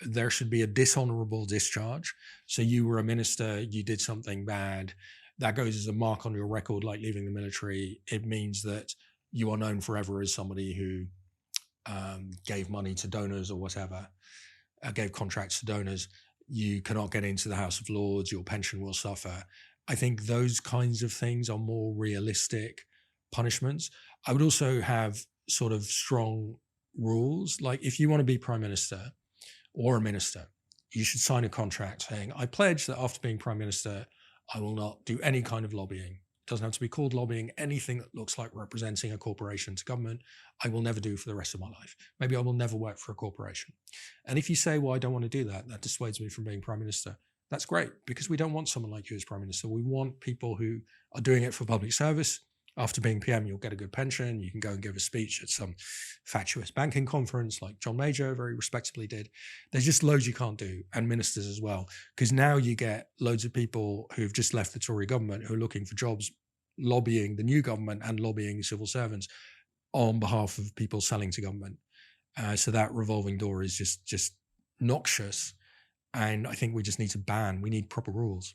there should be a dishonorable discharge. So you were a minister, you did something bad. That goes as a mark on your record, like leaving the military. It means that you are known forever as somebody who gave money to donors or whatever, gave contracts to donors. You cannot get into the House of Lords, your pension will suffer. I think those kinds of things are more realistic punishments. I would also have sort of strong rules. Like if you want to be prime minister or a minister, you should sign a contract saying, I pledge that after being prime minister, I will not do any kind of lobbying. It doesn't have to be called lobbying. Anything that looks like representing a corporation to government, I will never do for the rest of my life. Maybe I will never work for a corporation. And if you say, well, I don't want to do that, that dissuades me from being prime minister, that's great, because we don't want someone like you as prime minister. We want people who are doing it for public service. After being PM, you'll get a good pension. You can go and give a speech at some fatuous banking conference like John Major very respectably did. There's just loads you can't do, and ministers as well, because now you get loads of people who've just left the Tory government who are looking for jobs, lobbying the new government and lobbying civil servants on behalf of people selling to government. So that revolving door is just noxious. And I think we just need to we need proper rules,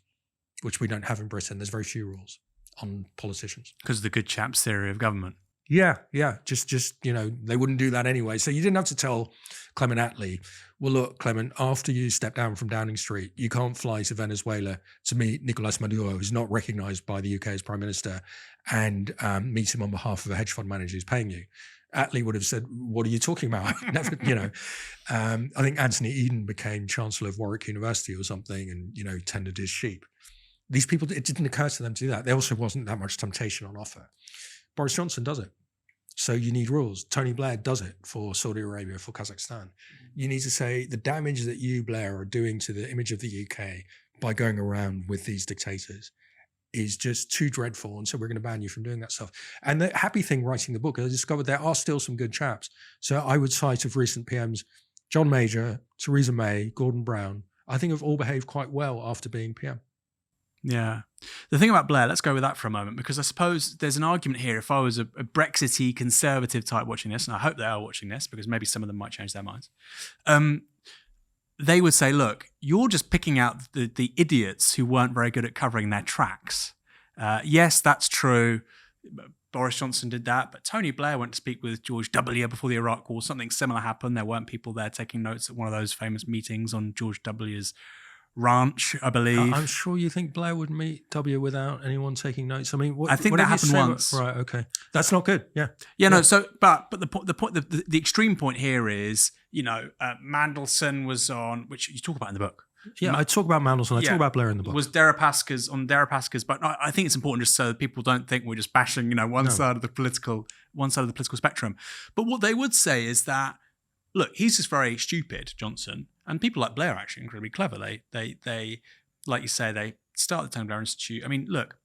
which we don't have in Britain. There's very few rules on politicians. Because of the good chaps theory of government. Yeah. Just they wouldn't do that anyway. So you didn't have to tell Clement Attlee, well, look, Clement, after you step down from Downing Street, you can't fly to Venezuela to meet Nicolas Maduro, who's not recognized by the UK as prime minister, and meet him on behalf of a hedge fund manager who's paying you. Attlee would have said, what are you talking about? Never, I think Anthony Eden became Chancellor of Warwick University or something and, tended his sheep. These people, it didn't occur to them to do that. There also wasn't that much temptation on offer. Boris Johnson does it. So you need rules. Tony Blair does it for Saudi Arabia, for Kazakhstan. You need to say the damage that you, Blair, are doing to the image of the UK by going around with these dictators is just too dreadful. And so we're going to ban you from doing that stuff. And the happy thing writing the book, I discovered there are still some good chaps. So I would cite of recent PMs, John Major, Theresa May, Gordon Brown, I think have all behaved quite well after being PM. Yeah. The thing about Blair, let's go with that for a moment, because I suppose there's an argument here. If I was a Brexity conservative type watching this, and I hope they are watching this because maybe some of them might change their minds, they would say, look, you're just picking out the idiots who weren't very good at covering their tracks. Yes, that's true. Boris Johnson did that, but Tony Blair went to speak with George W. before the Iraq War. Something similar happened. There weren't people there taking notes at one of those famous meetings on George W.'s ranch, I believe. I'm sure you think Blair would meet W without anyone taking notes. I mean, I think that happened once. Right? Okay, that's not good. Yeah. No. So, but the extreme point here is, Mandelson was on, which you talk about in the book. Yeah, I talk about Mandelson. I talk about Blair in the book. Was Deripaska's, but I think it's important just so that people don't think we're just bashing, one side of the political spectrum. But what they would say is that, look, he's just very stupid, Johnson. And people like Blair are actually incredibly clever. They like you say, they start the Tony Blair Institute. I mean, look,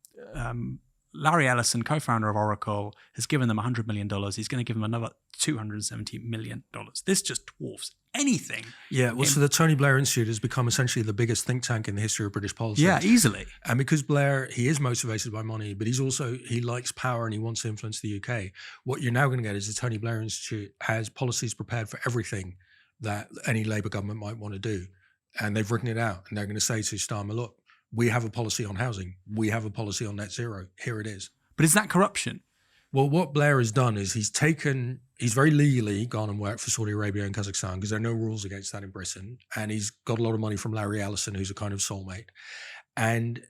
Larry Ellison, co-founder of Oracle, has given them $100 million. He's going to give them another $270 million. This just dwarfs anything. Yeah, well, so the Tony Blair Institute has become essentially the biggest think tank in the history of British politics. Yeah, easily. And because Blair, he is motivated by money, but he likes power and he wants to influence the UK. What you're now going to get is the Tony Blair Institute has policies prepared for everything that any Labour government might want to do. And they've written it out. And they're going to say to Starmer, look, we have a policy on housing. We have a policy on net zero. Here it is. But is that corruption? Well, what Blair has done is he's very legally gone and worked for Saudi Arabia and Kazakhstan because there are no rules against that in Britain. And he's got a lot of money from Larry Ellison, who's a kind of soulmate. And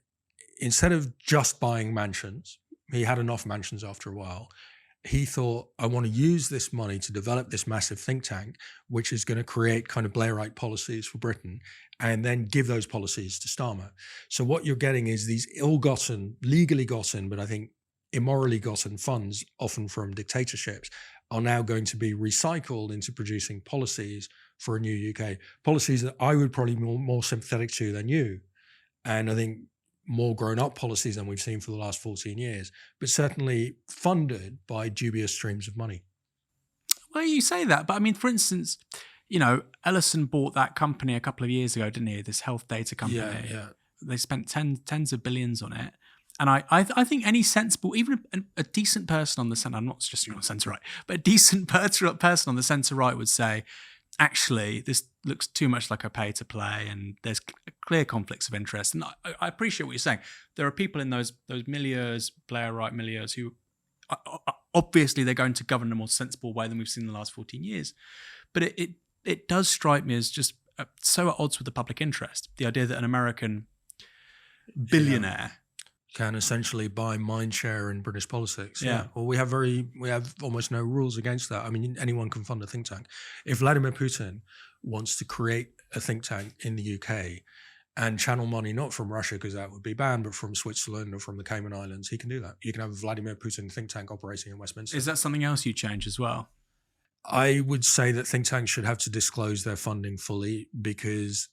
instead of just buying mansions, he had enough mansions after a while. He thought, I want to use this money to develop this massive think tank, which is going to create kind of Blairite policies for Britain and then give those policies to Starmer. So what you're getting is these ill-gotten, legally gotten, but I think immorally gotten funds, often from dictatorships, are now going to be recycled into producing policies for a new UK. Policies that I would probably be more sympathetic to than you. And I think more grown-up policies than we've seen for the last 14 years, but certainly funded by dubious streams of money. Well, you say that, but I mean, for instance, Ellison bought that company a couple of years ago, didn't he? This health data company. Yeah. They spent tens of billions on it. And I think any sensible, even a decent person on the centre, I'm not suggesting on the centre right, but a decent person on the centre right would say, actually, this looks too much like a pay to play and there's clear conflicts of interest. And I appreciate what you're saying. There are people in those milieus, Blairite milieus, who obviously they're going to govern in a more sensible way than we've seen in the last 14 years. But it does strike me as just so at odds with the public interest. The idea that an American billionaire can essentially buy mind share in British politics. Yeah. Well, we have almost no rules against that. I mean, anyone can fund a think tank. If Vladimir Putin wants to create a think tank in the UK and channel money not from Russia, because that would be banned, but from Switzerland or from the Cayman Islands, he can do that. You can have a Vladimir Putin think tank operating in Westminster. Is that something else you change as well? I would say that think tanks should have to disclose their funding fully, because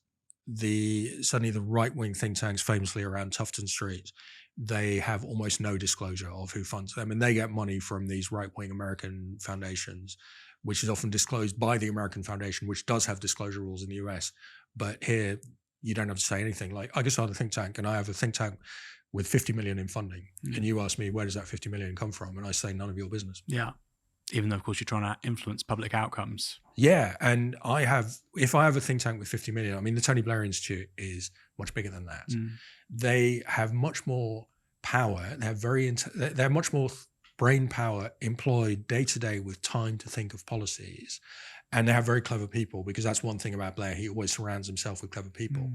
suddenly the right-wing think tanks, famously around Tufton Street, they have almost no disclosure of who funds them, and they get money from these right-wing American foundations, which is often disclosed by the American foundation, which does have disclosure rules in the US. But here, you don't have to say anything. Like, I can start a think tank, and I have a think tank with 50 million in funding, and you ask me, where does that 50 million come from? And I say, none of your business. Yeah. Even though, of course, you're trying to influence public outcomes. Yeah, and if I have a think tank with 50 million, I mean, the Tony Blair Institute is much bigger than that. They have much more power. They have much more brain power employed day to day with time to think of policies. And they have very clever people, because that's one thing about Blair. He always surrounds himself with clever people.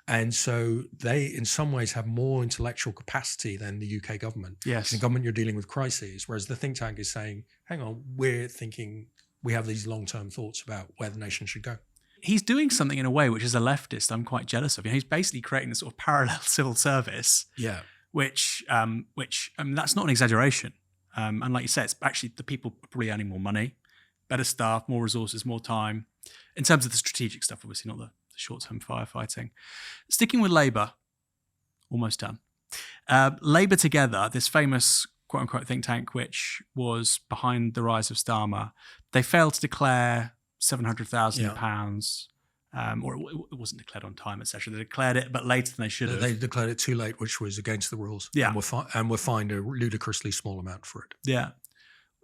And so they, in some ways, have more intellectual capacity than the UK government. Yes. In government, you're dealing with crises, whereas the think tank is saying, hang on, we have these long-term thoughts about where the nation should go. He's doing something in a way which, as a leftist, I'm quite jealous of. He's basically creating this sort of parallel civil service. Yeah. Which I mean, that's not an exaggeration. And like you said, it's actually the people are probably earning more money, better staff, more resources, more time. In terms of the strategic stuff, obviously, not the short-term firefighting. Sticking with Labour, almost done. Labour Together, this famous quote-unquote think tank which was behind the rise of Starmer, they failed to declare £700,000, or it wasn't declared on time, etc. They declared it, but later than they should have. They declared it too late, which was against the rules. Yeah. And were fined a ludicrously small amount for it. Yeah.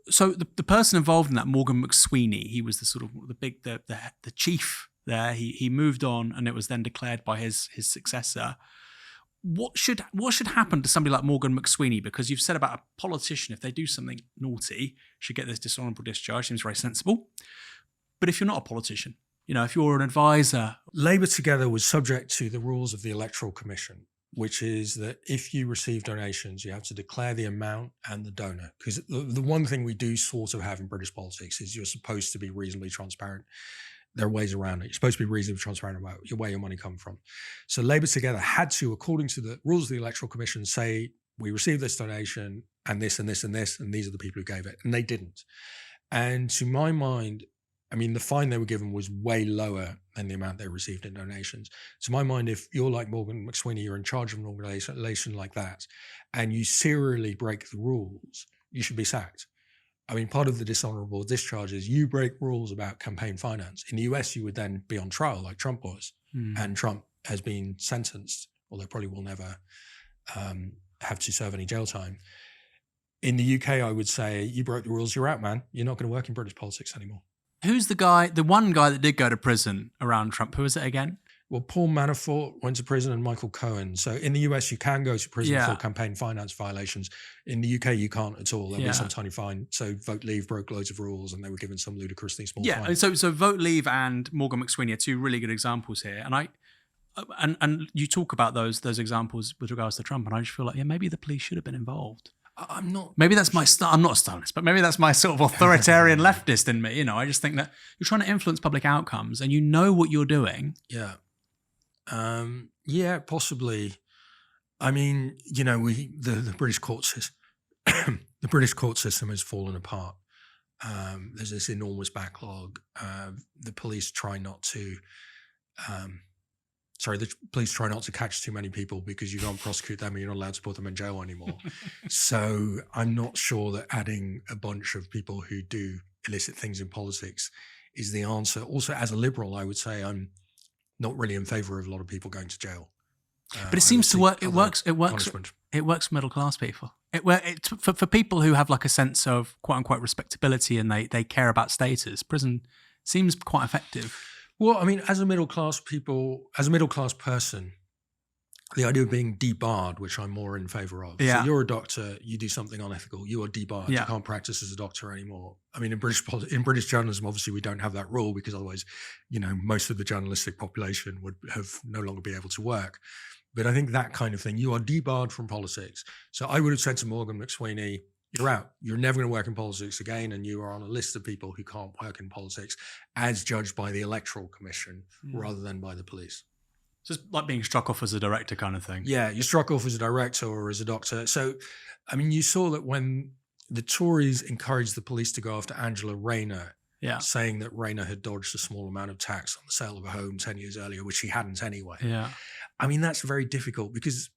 So the person involved in that, Morgan McSweeney, he was the sort of the chief there. He moved on, and it was then declared by his successor. What should happen to somebody like Morgan McSweeney? Because you've said about a politician, if they do something naughty, should get this dishonourable discharge. Seems very sensible. But if you're not a politician, if you're an advisor. Labour Together was subject to the rules of the Electoral Commission, which is that if you receive donations, you have to declare the amount and the donor. Because the one thing we do sort of have in British politics is you're supposed to be reasonably transparent. There are ways around it. You're supposed to be reasonably transparent about where your money comes from. So Labour Together had to, according to the rules of the Electoral Commission, say, we received this donation and this and this and this, and these are the people who gave it. And they didn't. And to my mind, I mean, the fine they were given was way lower than the amount they received in donations. To my mind, if you're like Morgan McSweeney, you're in charge of an organisation like that, and you serially break the rules, you should be sacked. I mean, part of the dishonourable discharge is you break rules about campaign finance. In the US, you would then be on trial like Trump was. And Trump has been sentenced, although probably will never have to serve any jail time. In the UK, I would say, you broke the rules, you're out, man. You're not going to work in British politics anymore. Who's the one guy that did go to prison around Trump? Who was it again? Well, Paul Manafort went to prison and Michael Cohen. So in the US, you can go to prison for campaign finance violations. In the UK, you can't at all. There'll be some tiny fine. So Vote Leave broke loads of rules and they were given some ludicrously small fine. So Vote Leave and Morgan McSweeney are two really good examples here. And you talk about those examples with regards to Trump, and I just feel like, maybe the police should have been involved. I'm not. Maybe that's my I'm not a Stalinist, but maybe that's my sort of authoritarian leftist in me. I just think that you're trying to influence public outcomes, and you know what you're doing. Yeah. Yeah, possibly. I mean, the British court system, the British court system has fallen apart. There's this enormous backlog. The police try not to. The police try not to catch too many people because you don't prosecute them and you're not allowed to put them in jail anymore. So I'm not sure that adding a bunch of people who do illicit things in politics is the answer. Also, as a liberal, I would say I'm not really in favour of a lot of people going to jail. But it seems to work. It works. It works for middle class people. For people who have like a sense of quote unquote respectability and they care about status. Prison seems quite effective. Well, I mean, as a middle class person, the idea of being debarred, which I'm more in favour of. Yeah. So you're a doctor, you do something unethical, you are debarred. Yeah. You can't practice as a doctor anymore. I mean, in British journalism, obviously we don't have that rule because otherwise, most of the journalistic population would have no longer be able to work. But I think that kind of thing, you are debarred from politics. So I would have said to Morgan McSweeney, you're out. You're never going to work in politics again, and you are on a list of people who can't work in politics as judged by the Electoral Commission rather than by the police. So it's like being struck off as a director kind of thing. Yeah, you're struck off as a director or as a doctor. So, I mean, you saw that when the Tories encouraged the police to go after Angela Rayner, saying that Rayner had dodged a small amount of tax on the sale of a home 10 years earlier, which she hadn't anyway. Yeah. I mean, that's very difficult because,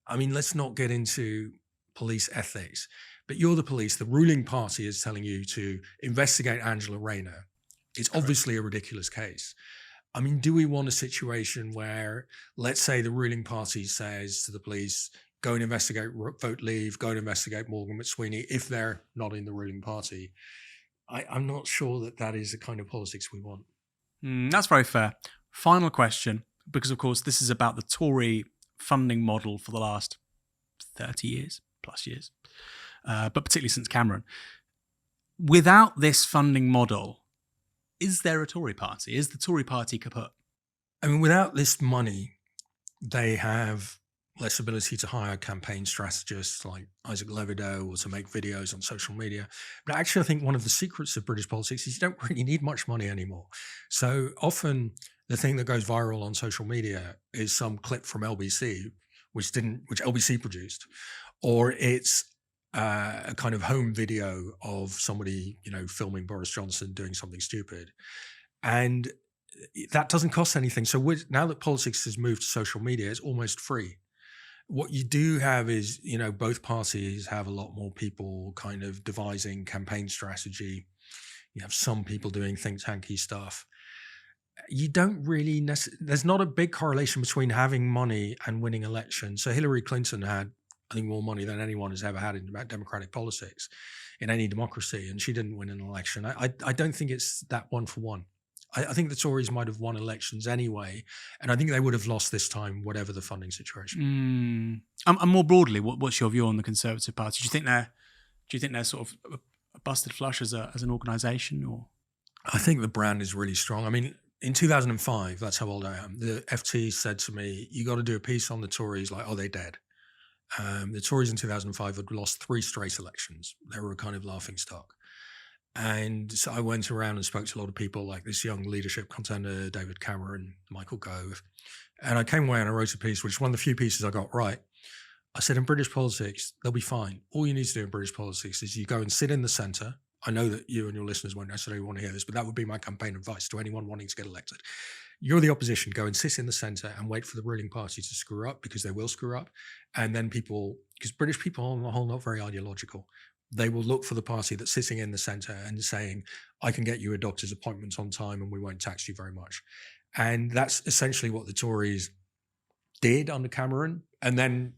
I mean, let's not get into police ethics, but you're the police. The ruling party is telling you to investigate Angela Rayner. It's obviously a ridiculous case. I mean, do we want a situation where, let's say the ruling party says to the police, go and investigate Vote Leave, go and investigate Morgan McSweeney if they're not in the ruling party? I'm not sure that that is the kind of politics we want. That's very fair. Final question, because of course this is about the Tory funding model for the last 30 years, plus years, but particularly since Cameron. Without this funding model, is there a Tory party? Is the Tory party kaput? I mean, without this money, they have less ability to hire campaign strategists like Isaac Levidow or to make videos on social media. But actually, I think one of the secrets of British politics is you don't really need much money anymore. So often the thing that goes viral on social media is some clip from LBC, which LBC produced, or it's a kind of home video of somebody, filming Boris Johnson doing something stupid. And that doesn't cost anything. So now that politics has moved to social media, it's almost free. What you do have is, both parties have a lot more people kind of devising campaign strategy. You have some people doing think tanky stuff. You don't really there's not a big correlation between having money and winning elections. So Hillary Clinton had, I think, more money than anyone has ever had in democratic politics in any democracy, and she didn't win an election. I don't think it's that one for one. I think the Tories might have won elections anyway, and I think they would have lost this time, whatever the funding situation. And more broadly, what's your view on the Conservative Party? Do you think they're sort of a busted flush as an organisation, or? I think the brand is really strong. I mean, in 2005, that's how old I am. The FT said to me, "You got to do a piece on the Tories, like, are they dead?" The Tories in 2005 had lost 3 straight elections. They were a kind of laughing stock. And so I went around and spoke to a lot of people like this young leadership contender, David Cameron, Michael Gove. And I came away and I wrote a piece, which is one of the few pieces I got right. I said, in British politics, they'll be fine. All you need to do in British politics is you go and sit in the centre. I know that you and your listeners won't necessarily want to hear this, but that would be my campaign advice to anyone wanting to get elected. You're the opposition, go and sit in the centre and wait for the ruling party to screw up, because they will screw up. And then because British people on the whole not very ideological, they will look for the party that's sitting in the centre and saying, I can get you a doctor's appointment on time and we won't tax you very much. And that's essentially what the Tories did under Cameron. And then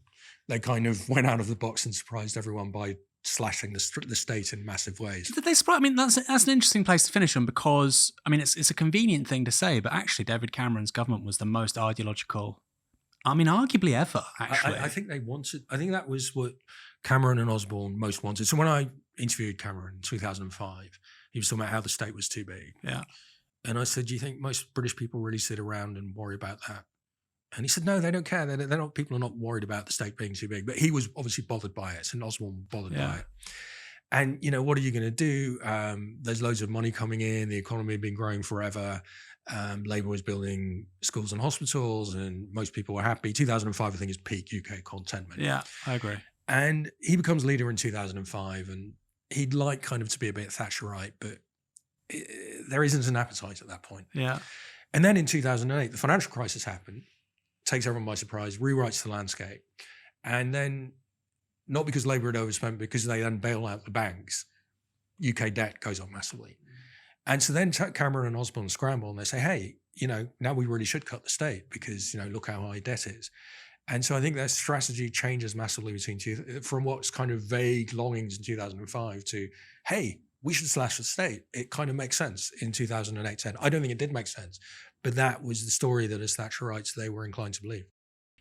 they kind of went out of the box and surprised everyone by slashing the state in massive ways. Did they surprise? I mean, that's an interesting place to finish on, because, I mean, it's a convenient thing to say, but actually David Cameron's government was the most ideological, I mean, arguably ever, actually. I think they wanted, I think that was what Cameron and Osborne most wanted. So when I interviewed Cameron in 2005, he was talking about how the state was too big. Yeah. And I said, do you think most British people really sit around and worry about that? And he said, no, they don't care. They're not, people are not worried about the state being too big. But he was obviously bothered by it, and Osborne bothered by it. And, what are you going to do? There's loads of money coming in. The economy had been growing forever. Labour was building schools and hospitals, and most people were happy. 2005, I think, is peak UK contentment. Yeah, I agree. And he becomes leader in 2005, and he'd like kind of to be a bit Thatcherite, but there isn't an appetite at that point. Yeah. And then in 2008, the financial crisis happened, takes everyone by surprise, rewrites the landscape. And then, not because Labour had overspent, because they then bail out the banks, UK debt goes up massively. And so then Cameron and Osborne scramble and they say, hey, now we really should cut the state because, look how high debt is. And so I think their strategy changes massively from what's kind of vague longings in 2005 to, hey, we should slash the state. It kind of makes sense in 2008-10. I don't think it did make sense, but that was the story that as Thatcherites they were inclined to believe.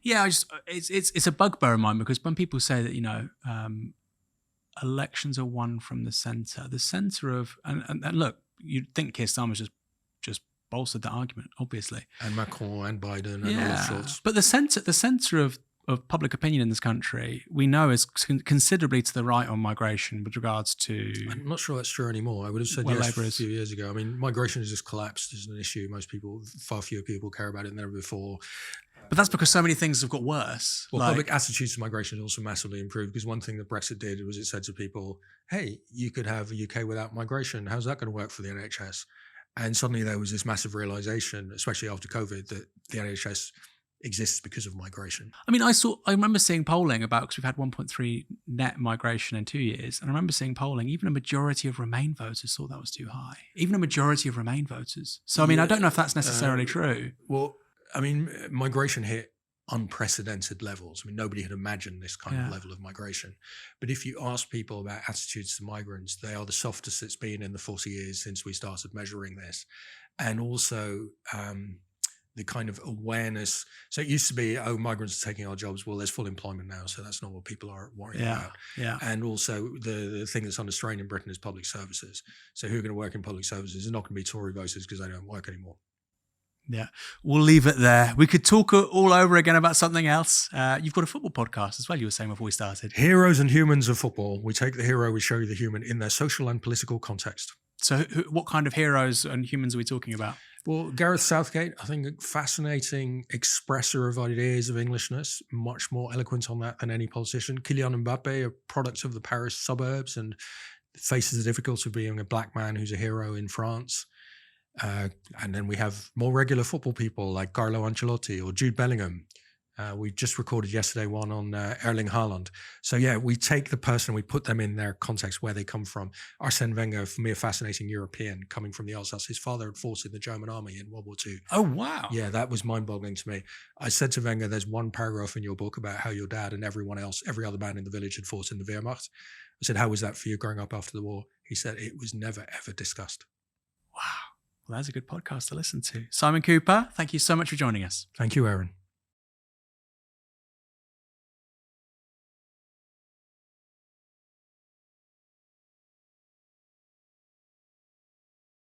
Yeah, it's a bugbear of mine, because when people say that, elections are won from the centre of, and look, you'd think Keir Starmer's just bolstered that argument, obviously. And Macron and Biden and all sorts. But the centre of public opinion in this country, we know, is considerably to the right on migration with regards to... I'm not sure that's true anymore. I would have said yes a few years ago. I mean, migration has just collapsed as an issue. Far fewer people care about it than ever before. But that's because so many things have got worse. Well, public attitudes to migration also massively improved, because one thing that Brexit did was it said to people, hey, you could have a UK without migration. How's that going to work for the NHS? And suddenly there was this massive realization, especially after COVID, that the NHS exists because of migration. I mean, I remember seeing polling about, because we've had 1.3 net migration in 2 years, and I remember seeing polling, even a majority of Remain voters thought that was too high. Even a majority of Remain voters. So, I mean, I don't know if that's necessarily true. Well, I mean, migration hit unprecedented levels. I mean, nobody had imagined this kind of level of migration. But if you ask people about attitudes to migrants, they are the softest it's been in the 40 years since we started measuring this. And also the kind of awareness. So it used to be, oh, migrants are taking our jobs. Well, there's full employment now, so that's not what people are worried about. Yeah. And also the thing that's under strain in Britain is public services. So who are going to work in public services? They're not going to be Tory voters because they don't work anymore. Yeah, we'll leave it there. We could talk all over again about something else. You've got a football podcast as well, you were saying before we started. Heroes and Humans of Football. We take the hero, we show you the human in their social and political context. So what kind of heroes and humans are we talking about? Well, Gareth Southgate, I think a fascinating expresser of ideas of Englishness, much more eloquent on that than any politician. Kylian Mbappe, a product of the Paris suburbs and faces the difficulty of being a black man who's a hero in France. And then we have more regular football people like Carlo Ancelotti or Jude Bellingham. We just recorded yesterday one on Erling Haaland. So yeah, we take the person, we put them in their context, where they come from. Arsene Wenger, for me, a fascinating European coming from the Alsace. His father had fought in the German army in World War II. Oh, wow. Yeah, that was mind-boggling to me. I said to Wenger, there's one paragraph in your book about how your dad and everyone else, every other man in the village had fought in the Wehrmacht. I said, how was that for you growing up after the war? He said, it was never, ever discussed. Wow. Well, that's a good podcast to listen to. Simon Kuper, thank you so much for joining us. Thank you, Aaron.